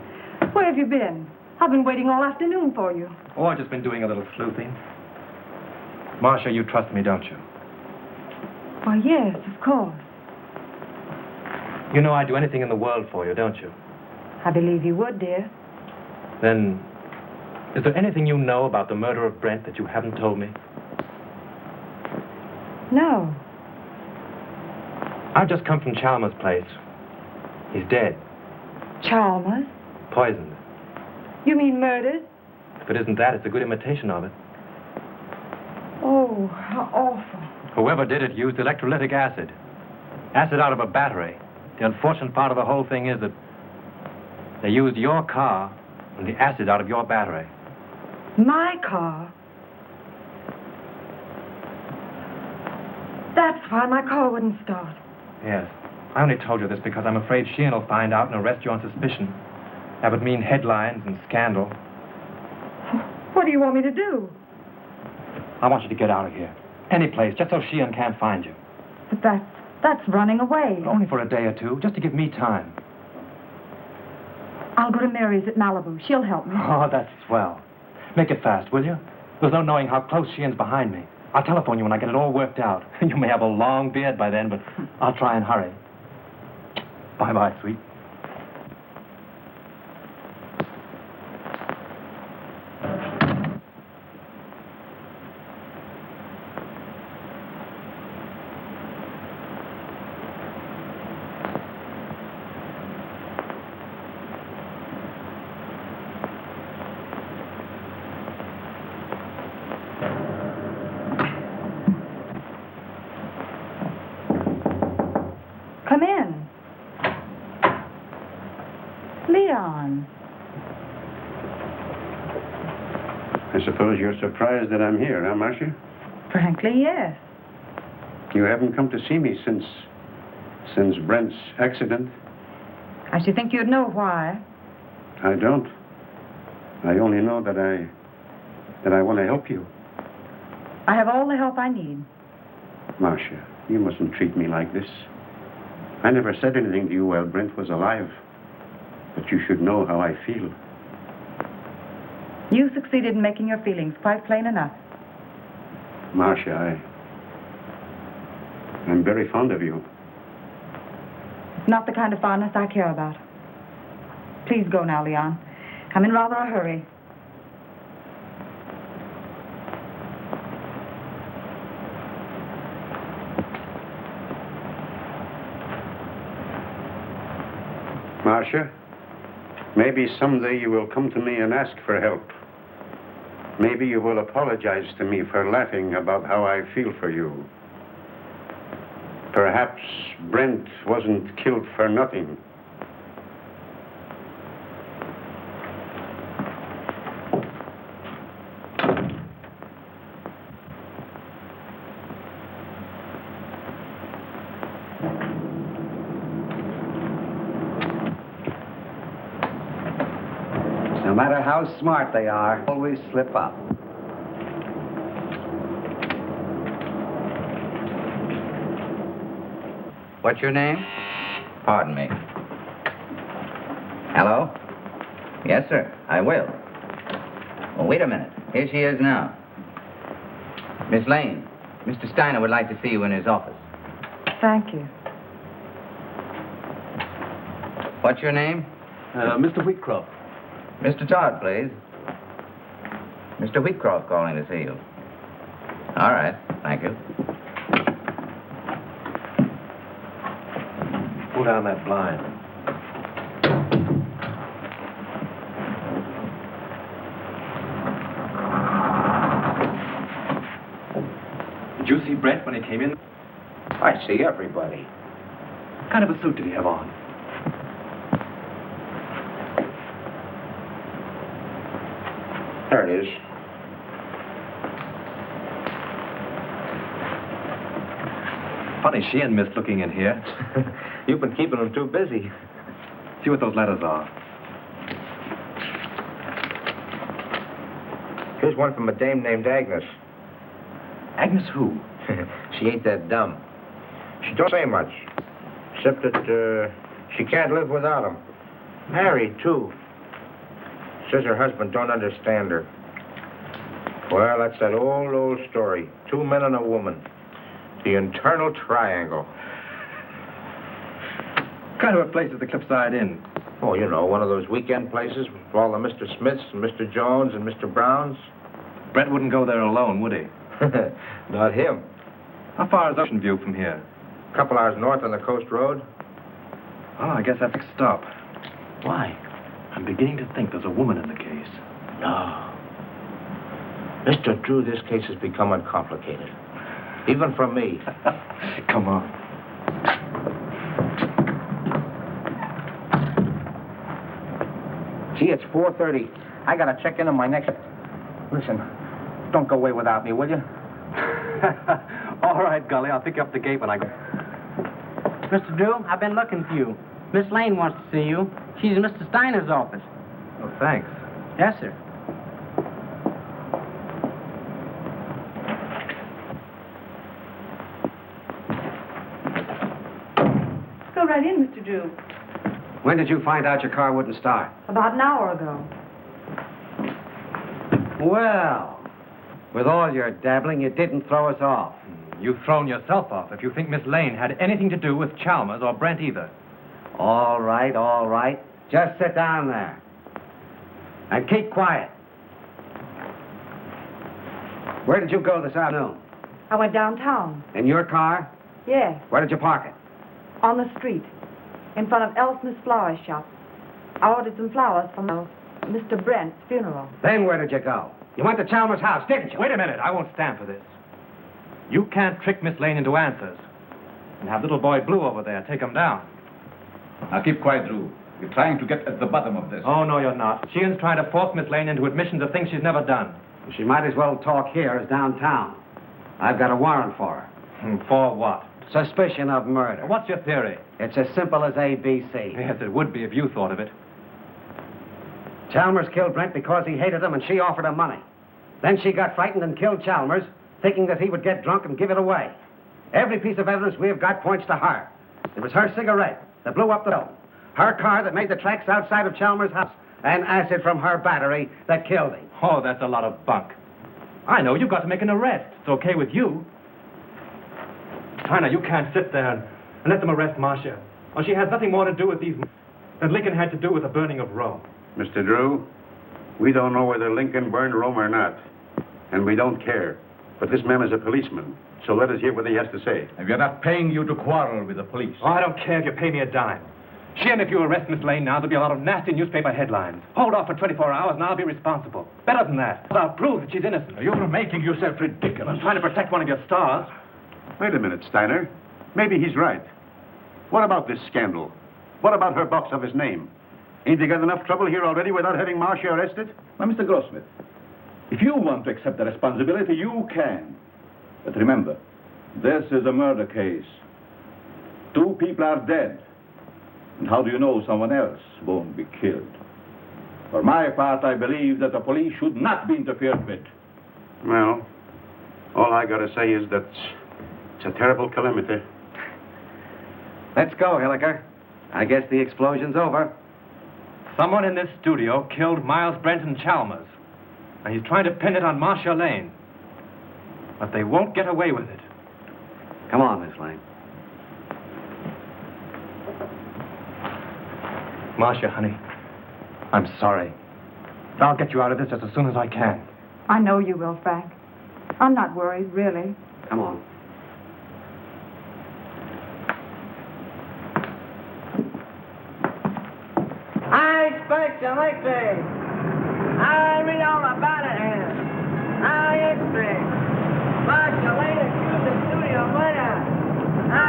Where have you been? I've been waiting all afternoon for you. Oh, I've just been doing a little sleuthing. Marcia, you trust me, don't you? Why, yes, of course. You know I'd do anything in the world for you, don't you? I believe you would, dear. Then, is there anything you know about the murder of Brent that you haven't told me? No. I've just come from Chalmers' place. He's dead. Chalmers? Poisoned. You mean murdered? If it isn't that, it's a good imitation of it. Oh, how awful. Whoever did it used electrolytic acid. Acid out of a battery. The unfortunate part of the whole thing is that they used your car and the acid out of your battery. My car? That's why my car wouldn't start. Yes. I only told you this because I'm afraid Sheehan will find out and arrest you on suspicion. That would mean headlines and scandal. What do you want me to do? I want you to get out of here. Any place, just so Sheehan can't find you. But that's running away. Only for a day or two, just to give me time. I'll go to Mary's at Malibu. She'll help me. Oh, that's swell. Make it fast, will you? There's no knowing how close Sheehan's behind me. I'll telephone you when I get it all worked out. You may have a long beard by then, but I'll try and hurry. Bye-bye, sweet. Come in. Leon. I suppose you're surprised that I'm here, huh, Marcia? Frankly, yes. You haven't come to see me since Brent's accident? I should think you'd know why. I don't. I only know that I want to help you. I have all the help I need. Marcia, you mustn't treat me like this. I never said anything to you while Brent was alive. But you should know how I feel. You succeeded in making your feelings quite plain enough. Marcia, I'm very fond of you. It's not the kind of fondness I care about. Please go now, Leon. I'm in rather a hurry. Marcia, maybe someday you will come to me and ask for help. Maybe you will apologize to me for laughing about how I feel for you. Perhaps Brent wasn't killed for nothing. No matter how smart they are, always slip up. What's your name? Pardon me. Hello? Yes, sir, I will. Well, wait a minute. Here she is now. Miss Lane, Mr. Steiner would like to see you in his office. Thank you. What's your name? Mr. Wheatcroft. Mr. Todd, please. Mr. Wheatcroft calling to see you. All right, thank you. Pull down that blind. Did you see Brent when he came in? I see everybody. What kind of a suit did he have on? There it is. Funny she and Miss looking in here. You've been keeping them too busy. See what those letters are. Here's one from a dame named Agnes. Agnes who? She ain't that dumb. She don't say much, except that she can't live without him. Married, too. Says her husband don't understand her. Well, that's that old story. 2 men and a woman. The internal triangle. What kind of a place is the Cliffside Inn? Oh, you know, one of those weekend places with all the Mr. Smiths and Mr. Jones and Mr. Browns. Brent wouldn't go there alone, would he? Not him. How far is Ocean View from here? A couple hours north on the coast road. Oh, I guess that's a stop. Why? I'm beginning to think there's a woman in the case. No. Mr. Drew, this case has become uncomplicated. Even for me. Come on. Gee, it's 4:30. I gotta check in on my next... Listen, don't go away without me, will you? All right, Gully. I'll pick you up the gate when I go. Mr. Drew, I've been looking for you. Miss Lane wants to see you. She's in Mr. Steiner's office. Oh, thanks. Yes, sir. Go right in, Mr. Drew. When did you find out your car wouldn't start? About an hour ago. Well, with all your dabbling, you didn't throw us off. You've thrown yourself off if you think Miss Lane had anything to do with Chalmers or Brent either. All right, all right. Just sit down there. And keep quiet. Where did you go this afternoon? I went downtown. In your car? Yes, Where did you park it? on the street, in front of Elsmith's flower shop. I ordered some flowers for Mr. Brent's funeral. Then where did you go? You went to Chalmers' house, didn't you? Wait a minute. I won't stand for this. You can't trick Miss Lane into answers. And have little boy Blue over there take him down. Now keep quiet, Drew. We're trying to get at the bottom of this. Oh, no, you're not. Sheehan's trying to force Miss Lane into admissions of things she's never done. She might as well talk here as downtown. I've got a warrant for her. For what? Suspicion of murder. What's your theory? It's as simple as ABC. Yes, it would be if you thought of it. Chalmers killed Brent because he hated him and she offered him money. Then she got frightened and killed Chalmers, thinking that he would get drunk and give it away. Every piece of evidence we've got points to her. It was her cigarette that blew up the road, her car that made the tracks outside of Chalmers' house, and acid from her battery that killed him. Oh, that's a lot of bunk. I know, you've got to make an arrest. It's okay with you. Steiner, you can't sit there and let them arrest Marcia. Well, she has nothing more to do with these than Lincoln had to do with the burning of Rome. Mr. Drew, we don't know whether Lincoln burned Rome or not. And we don't care. But this man is a policeman. So let us hear what he has to say. And we are not paying you to quarrel with the police. Oh, I don't care if you pay me a dime. Sheehan, if you arrest Miss Lane now, there'll be a lot of nasty newspaper headlines. Hold off for 24 hours and I'll be responsible. Better than that. I'll prove that she's innocent. You're making yourself ridiculous. I'm trying to protect one of your stars. Wait a minute, Steiner. Maybe he's right. What about this scandal? What about her box office name? Ain't they got enough trouble here already without having Marcia arrested? Now, Mr. Grossmith, if you want to accept the responsibility, you can. But remember, this is a murder case. 2 people are dead. And how do you know someone else won't be killed? For my part, I believe that the police should not be interfered with. Well, all I gotta say is that it's a terrible calamity. Let's go, Hilliker. I guess the explosion's over. Someone in this studio killed Miles Brent and Chalmers. And he's trying to pin it on Marcia Lane. But they won't get away with it. Come on, Miss Lane. Marcia, honey, I'm sorry. I'll get you out of this just as soon as I can. I know you will, Frank. I'm not worried, really. Come on. I expect you like this. I read all about it here. I expect Marcia Lane accused the studio murder. I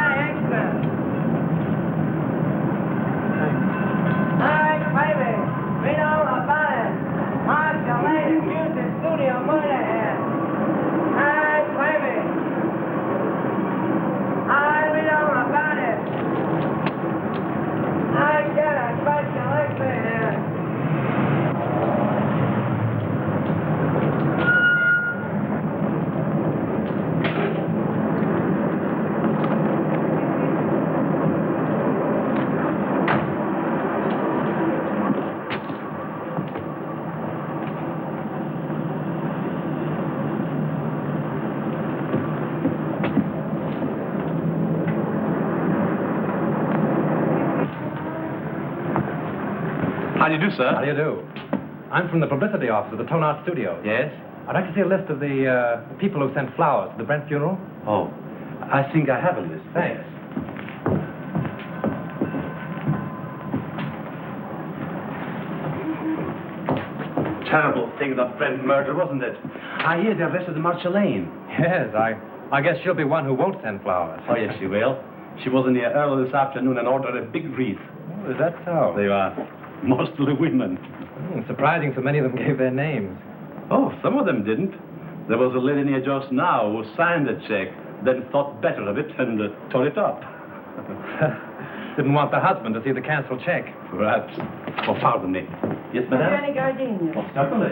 How do you do, sir? How do you do? I'm from the publicity office of the Tone Art Studios. Yes? I'd like to see a list of the people who sent flowers to the Brent funeral. Oh, I think I have a list. Thanks. Terrible thing, that Brent murder, wasn't it? I hear they arrested Marcia Lane. Yes, I guess she'll be one who won't send flowers. Oh, yes, she will. She was in here early this afternoon and ordered a big wreath. Oh, is that so? They are mostly women. Surprising so many of them gave their names. Oh, some of them didn't. There was a lady near just now who signed the check, then thought better of it and tore it up. Didn't want the husband to see the canceled check. Perhaps. Oh, pardon me. Yes, madame? Any gardenias? Oh, certainly.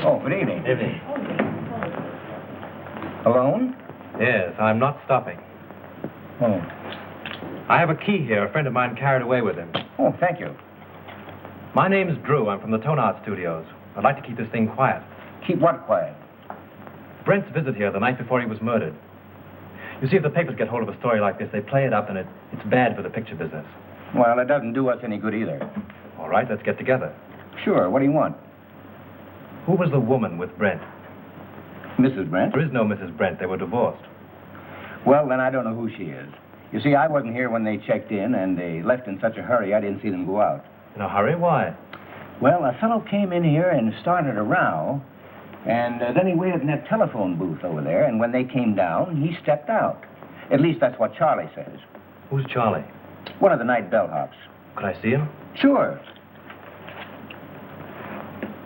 Oh, good evening. Evening. Alone? Yes, I'm not stopping. Oh. I have a key here a friend of mine carried away with him. Oh, thank you. My name's Drew. I'm from the Tone Art Studios. I'd like to keep this thing quiet. Keep what quiet? Brent's visit here the night before he was murdered. You see, if the papers get hold of a story like this, they play it up, and it's bad for the picture business. Well, it doesn't do us any good either. All right, let's get together. Sure, what do you want? Who was the woman with Brent? Mrs. Brent? There is no Mrs. Brent. They were divorced. Well, then I don't know who she is. You see, I wasn't here when they checked in, and they left in such a hurry I didn't see them go out. In a hurry? Why? Well, a fellow came in here and started a row, and then he waited in that telephone booth over there, and when they came down, he stepped out. At least that's what Charlie says. Who's Charlie? One of the night bellhops. Could I see him? Sure.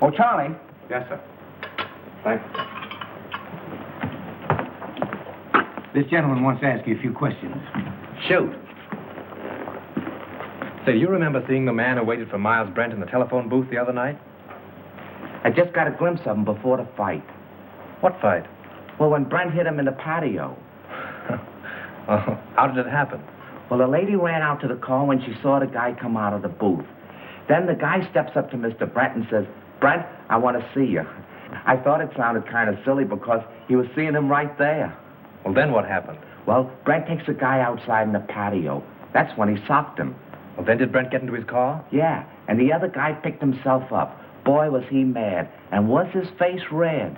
Oh, Charlie. Yes, sir. Thanks. This gentleman wants to ask you a few questions. Shoot. Say, you remember seeing the man who waited for Miles Brent in the telephone booth the other night? I just got a glimpse of him before the fight. What fight? Well, when Brent hit him in the patio. Oh, how did it happen? Well, the lady ran out to the car when she saw the guy come out of the booth. Then the guy steps up to Mr. Brent and says, "Brent, I want to see you." I thought it sounded kind of silly because he was seeing him right there. Well, then what happened? Well, Brent takes the guy outside in the patio. That's when he socked him. Well, then did Brent get into his car? Yeah, and the other guy picked himself up. Boy, was he mad. And was his face red.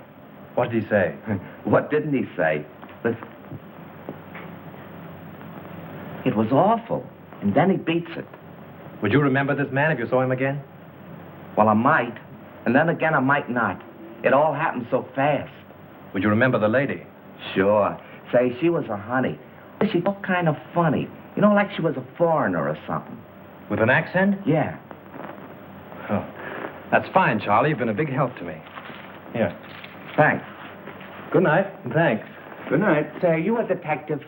What did he say? What didn't he say? Listen. It was awful. And then he beats it. Would you remember this man if you saw him again? Well, I might. And then again, I might not. It all happened so fast. Would you remember the lady? Sure. Say, she was a honey. She looked kind of funny. You know, like she was a foreigner or something. With an accent? Yeah. Oh, that's fine, Charlie. You've been a big help to me. Here. Thanks. Good night, and thanks. Good night. Say, are you a detective?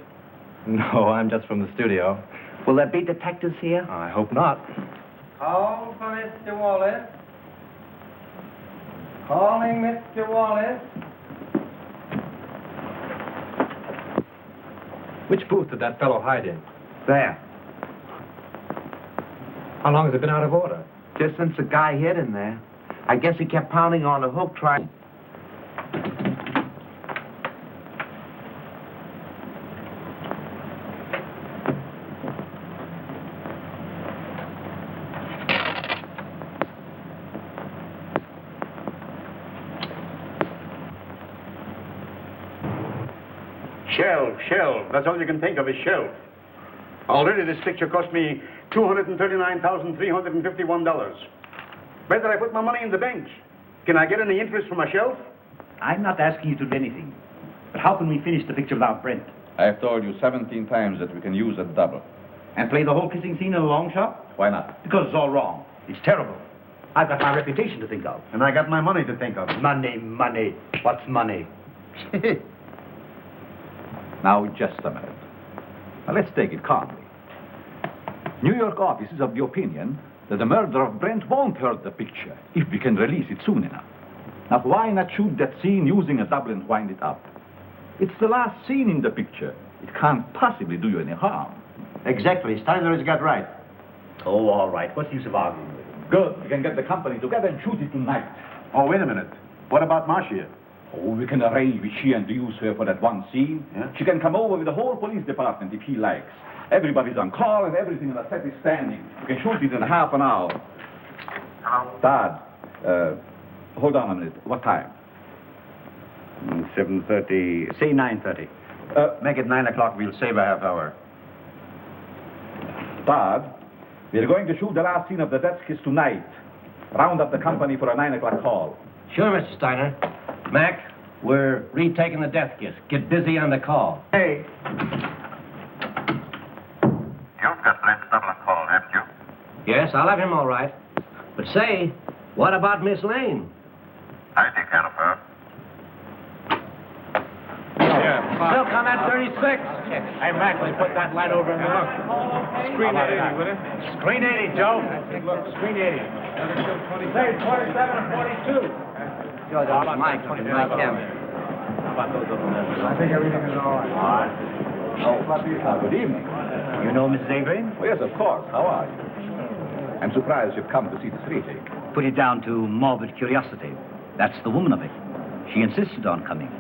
No, I'm just from the studio. Will there be detectives here? I hope not. Call for Mr. Wallace. Calling Mr. Wallace. Which booth did that fellow hide in? There. How long has it been out of order? Just since the guy hit him there. I guess he kept pounding on the hook trying... Shelf. That's all you can think of is shelf. Already this picture cost me $239,351. Better I put my money in the bank. Can I get any interest from a shelf? I'm not asking you to do anything. But how can we finish the picture without Brent? I've told you 17 times that we can use a double. And play the whole kissing scene in a long shot? Why not? Because it's all wrong. It's terrible. I've got my reputation to think of. And I got my money to think of. Money. What's money? Now, just a minute. Now, let's take it calmly. New York office is of the opinion that the murder of Brent won't hurt the picture if we can release it soon enough. Now, why not shoot that scene using a double and wind it up? It's the last scene in the picture. It can't possibly do you any harm. Exactly. Steiner has got right. Oh, all right. What's the use of arguing with him? Good. We can get the company together and shoot it tonight. Oh, wait a minute. What about Marcia? Oh, we can arrange with she and use her for that one scene. Yeah? She can come over with the whole police department if he likes. Everybody's on call and everything on the set is standing. We can shoot it in half an hour. Hello? Dad, hold on a minute. What time? 7:30. Say 9:30. Make it 9 o'clock. We'll save a half hour. Dad, we're going to shoot the last scene of the death kiss tonight. Round up the company for a 9 o'clock call. Sure, Mr. Steiner. Mac, we're retaking the death kiss. Get busy on the call. Hey. You've got Brent's double on call, haven't you? Yes, I'll have him all right. But say, what about Miss Lane? I take care of her. Silk on that 36. Hey, Mac, will you put that light over in the look? Screen 80, will it? Screen 80, Joe. Look, screen 80. Say 27 or 42. George, that's my camera. I think everything is all right. Good evening. You know Mrs. Avery? Oh, yes, of course. How are you? I'm surprised you've come to see this retake. Put it down to morbid curiosity. That's the woman of it. She insisted on coming.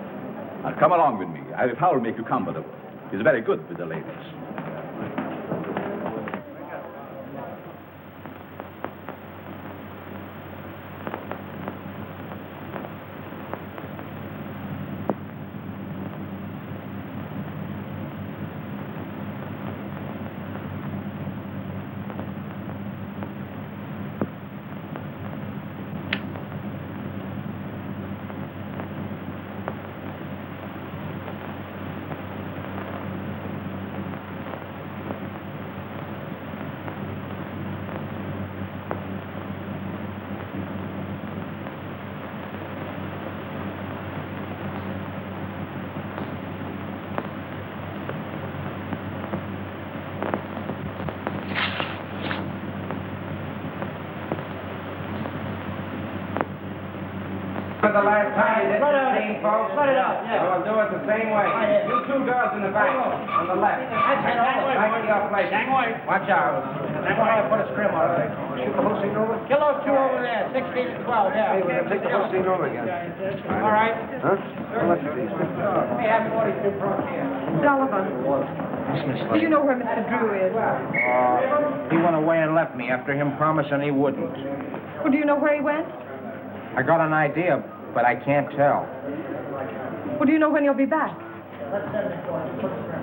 Now, come along with me. I will make you comfortable. He's very good with the ladies. For the last time, this scene, folks. Let it up, yeah. We'll do it the same way. You two girls in the back, on the left. Right to your place. Watch out. That's why I put a scrim on it. Shoot the whole scene over? Kill those two over there, 16 and 12, yeah. Hey, we're going to take the whole scene over again. All right. Huh? How much of these? We have 42 front here. Sullivan, do you know where Mr. Drew is? He went away and left me after him promising he wouldn't. Well, do you know where he went? I got an idea, but I can't tell. Well, do you know when he'll be back?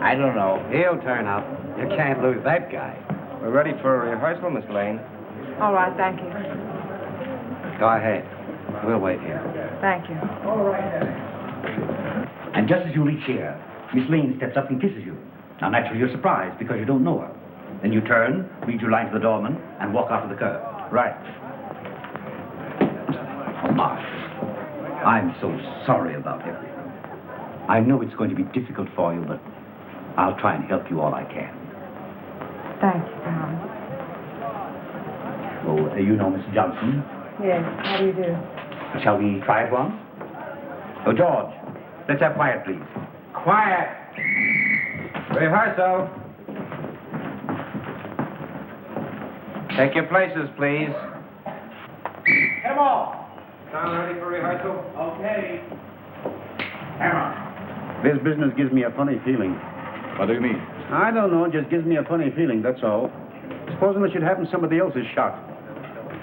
I don't know. He'll turn up. You can't lose that guy. We're ready for a rehearsal, Miss Lane. All right, thank you. Go ahead. We'll wait here. Thank you. And just as you reach here, Miss Lane steps up and kisses you. Now, naturally, you're surprised because you don't know her. Then you turn, read your line to the doorman, and walk out to the curb. Right. Oh, Marsh, I'm so sorry about everything. I know it's going to be difficult for you, but I'll try and help you all I can. Thank you, Kahn. Oh, you know Miss Johnson? Yes, how do you do? Shall we try it once? Oh, George, let's have quiet, please. Quiet. Rehearsal. Take your places, please. Get them all. Sound ready for rehearsal? Okay. This business gives me a funny feeling. What do you mean? I don't know, it just gives me a funny feeling, that's all. Supposing it should happen somebody else is shot.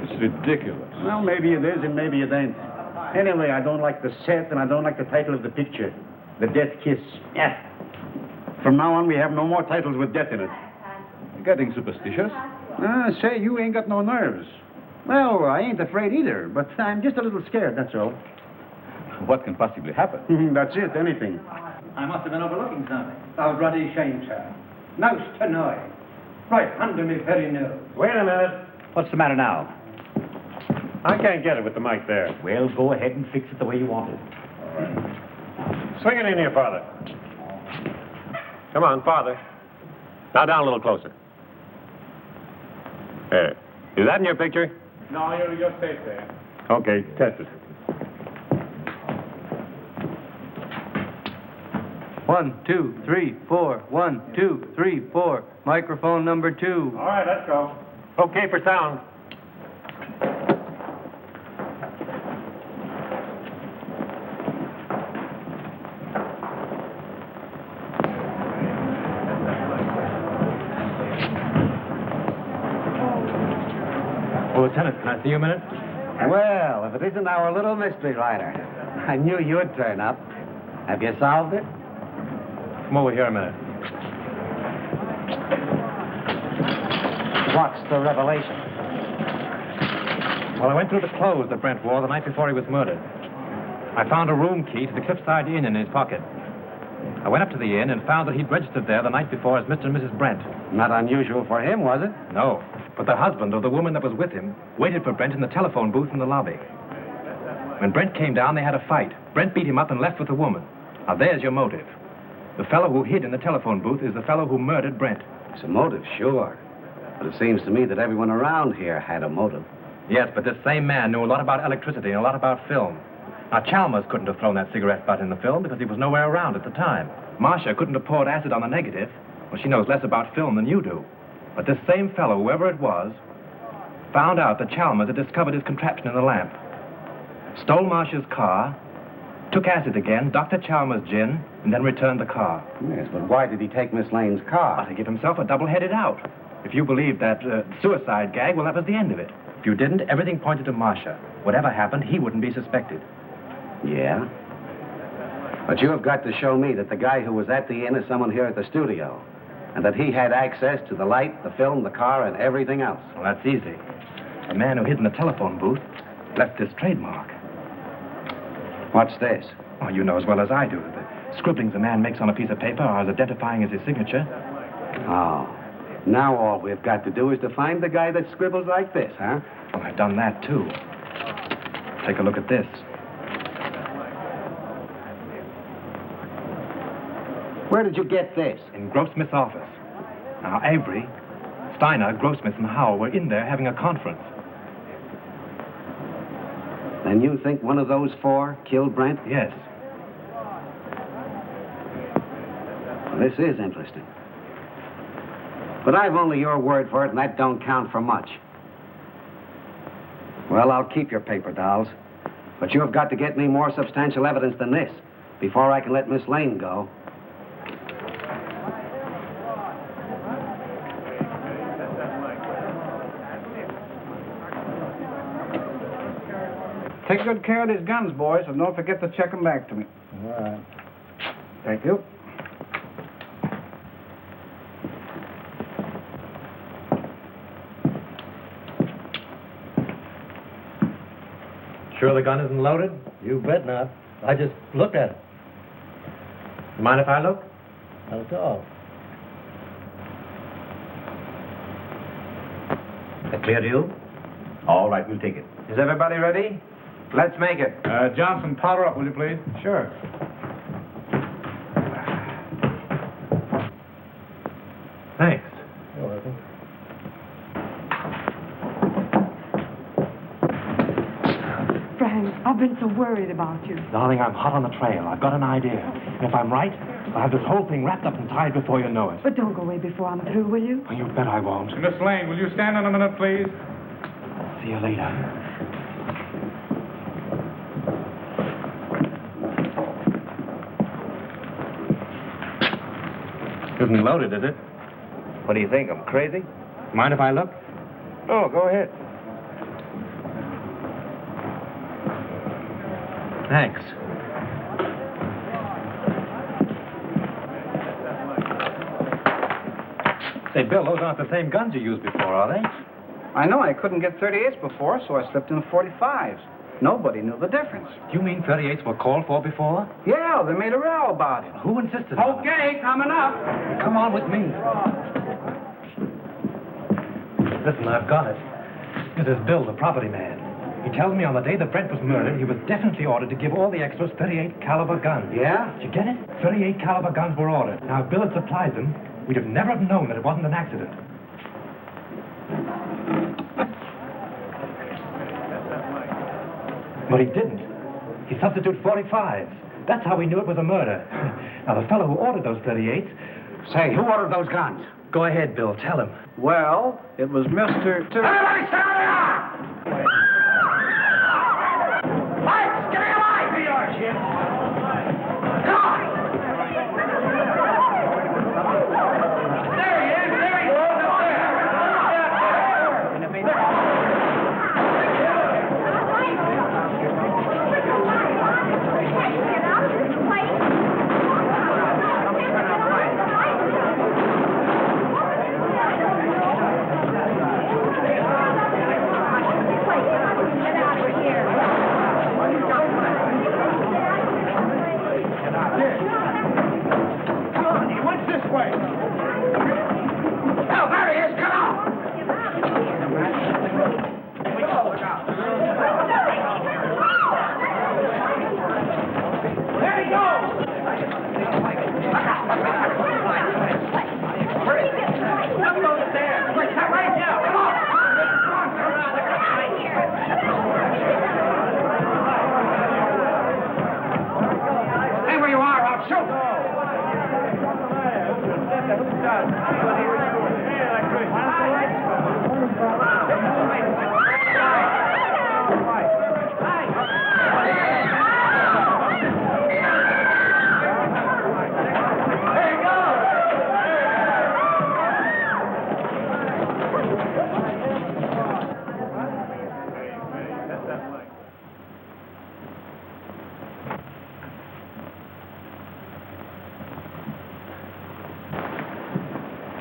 It's ridiculous. Well, maybe it is and maybe it ain't. Anyway, I don't like the set and I don't like the title of the picture. The Death Kiss. Yeah. From now on, we have no more titles with death in it. You're getting superstitious? Say, you ain't got no nerves. Well, I ain't afraid either, but I'm just a little scared, that's all. What can possibly happen? That's it, anything. I must have been overlooking something. I was bloody ashamed, sir. Most annoyed. Right under me very nose. Wait a minute. What's the matter now? I can't get it with the mic there. Well, go ahead and fix it the way you want it. Swing it in here, Father. Come on, farther. Now down a little closer. There. Is that in your picture? No, you're safe there. Okay, test it. 1, 2, 3, 4. 1, 2, 3, 4. Microphone number 2. All right, let's go. Okay for sound. Oh, Lieutenant, can I see you a minute? Well, if it isn't our little mystery writer. I knew you'd turn up. Have you solved it? Come over here a minute. What's the revelation? Well, I went through the clothes that Brent wore the night before he was murdered. I found a room key to the Cliffside Inn in his pocket. I went up to the inn and found that he'd registered there the night before as Mr. and Mrs. Brent. Not unusual for him, was it? No, but the husband of the woman that was with him waited for Brent in the telephone booth in the lobby. When Brent came down, they had a fight. Brent beat him up and left with the woman. Now, there's your motive. The fellow who hid in the telephone booth is the fellow who murdered Brent. It's a motive, sure. But it seems to me that everyone around here had a motive. Yes, but this same man knew a lot about electricity and a lot about film. Now, Chalmers couldn't have thrown that cigarette butt in the film because he was nowhere around at the time. Marcia couldn't have poured acid on the negative. Well, she knows less about film than you do. But this same fellow, whoever it was, found out that Chalmers had discovered his contraption in the lamp, stole Marcia's car, took acid again, Dr. Chalmers' gin, and then returned the car. Yes, but why did he take Miss Lane's car? To give himself a double-headed out. If you believed that suicide gag, well, that was the end of it. If you didn't, everything pointed to Marcia. Whatever happened, he wouldn't be suspected. Yeah? But you have got to show me that the guy who was at the inn is someone here at the studio, and that he had access to the light, the film, the car, and everything else. Well, that's easy. The man who hid in the telephone booth left this trademark. What's this? Oh, you know as well as I do. The scribblings a man makes on a piece of paper are as identifying as his signature. Oh. Now all we've got to do is to find the guy that scribbles like this, huh? Well, I've done that, too. Take a look at this. Where did you get this? In Grossmith's office. Now, Avery, Steiner, Grossmith, and Howell were in there having a conference. Then you think one of those four killed Brent? Yes. This is interesting. But I've only your word for it, and that don't count for much. Well, I'll keep your paper dolls. But you have got to get me more substantial evidence than this before I can let Miss Lane go. Take good care of these guns, boys, and don't forget to check them back to me. All right. Thank you. Sure the gun isn't loaded? You bet not. I just looked at it. Mind if I look? Not at all. That clear to you? All right, we'll take it. Is everybody ready? Let's make it. Johnson, powder up, will you please? Sure. Thanks. You're welcome. Frank, I've been so worried about you. Darling, I'm hot on the trail. I've got an idea. And if I'm right, I'll have this whole thing wrapped up and tied before you know it. But don't go away before I'm through, will you? Oh, you bet I won't. Miss Lane, will you stand in a minute, please? See you later. Isn't loaded, is it? What do you think? I'm crazy? Mind if I look? Oh, go ahead. Thanks. Say, Bill, those aren't the same guns you used before, are they? I know I couldn't get 38s before, so I slipped in 45s. Nobody knew the difference. You mean 38s were called for before? Yeah, they made a row about it. Who insisted on it? Okay, coming up. Come on with me. Listen, I've got it. This is Bill, the property man. He tells me on the day that Brent was murdered, he was definitely ordered to give all the extras 38 caliber guns. Yeah? Did you get it? 38 caliber guns were ordered. Now, if Bill had supplied them, we'd have never have known that it wasn't an accident. But he didn't. He substituted 45s. That's how we knew it was a murder. Now, the fellow who ordered those 38s... Say, who ordered those guns? Go ahead, Bill. Tell him. Well, it was Mr. Everybody stand where they are! Lights, give me a light! Here you are, Jim. Come on! There he is! There he is!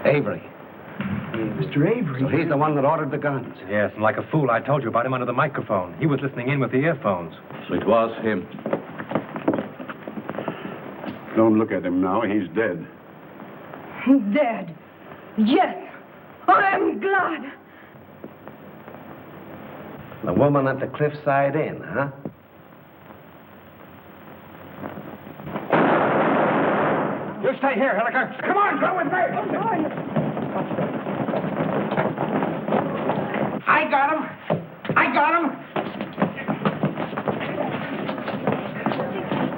Avery. Mr. Avery? So he's the one that ordered the guns. Yes, and like a fool, I told you about him under the microphone. He was listening in with the earphones. So it was him. Don't look at him now. He's dead. Dead. Yes. I'm glad. The woman at the Cliffside Inn, huh? You stay here, Hilliker. Come on, go with me. I got him. I got him.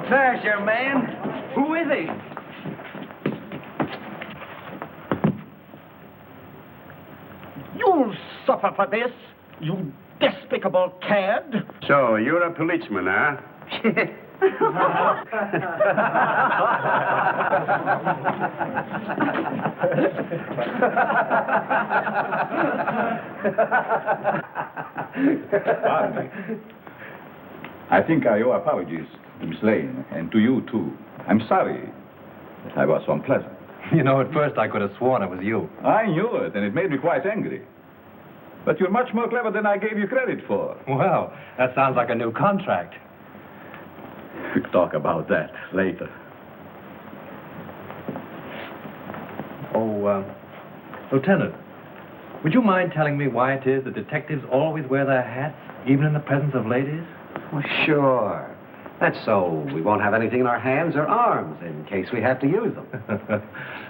There's your man. Who is he? You'll suffer for this, you despicable cad. So, you're a policeman, huh? Pardon me. I think I owe apologies to Miss Lane, and to you, too. I'm sorry that I was so unpleasant. You know, at first I could have sworn it was you. I knew it, and it made me quite angry. But you're much more clever than I gave you credit for. Well, that sounds like a new contract. We'll talk about that later. Oh, Lieutenant, would you mind telling me why it is that detectives always wear their hats, even in the presence of ladies? Well, sure. That's so we won't have anything in our hands or arms in case we have to use them.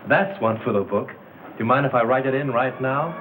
That's one for the book. Do you mind if I write it in right now?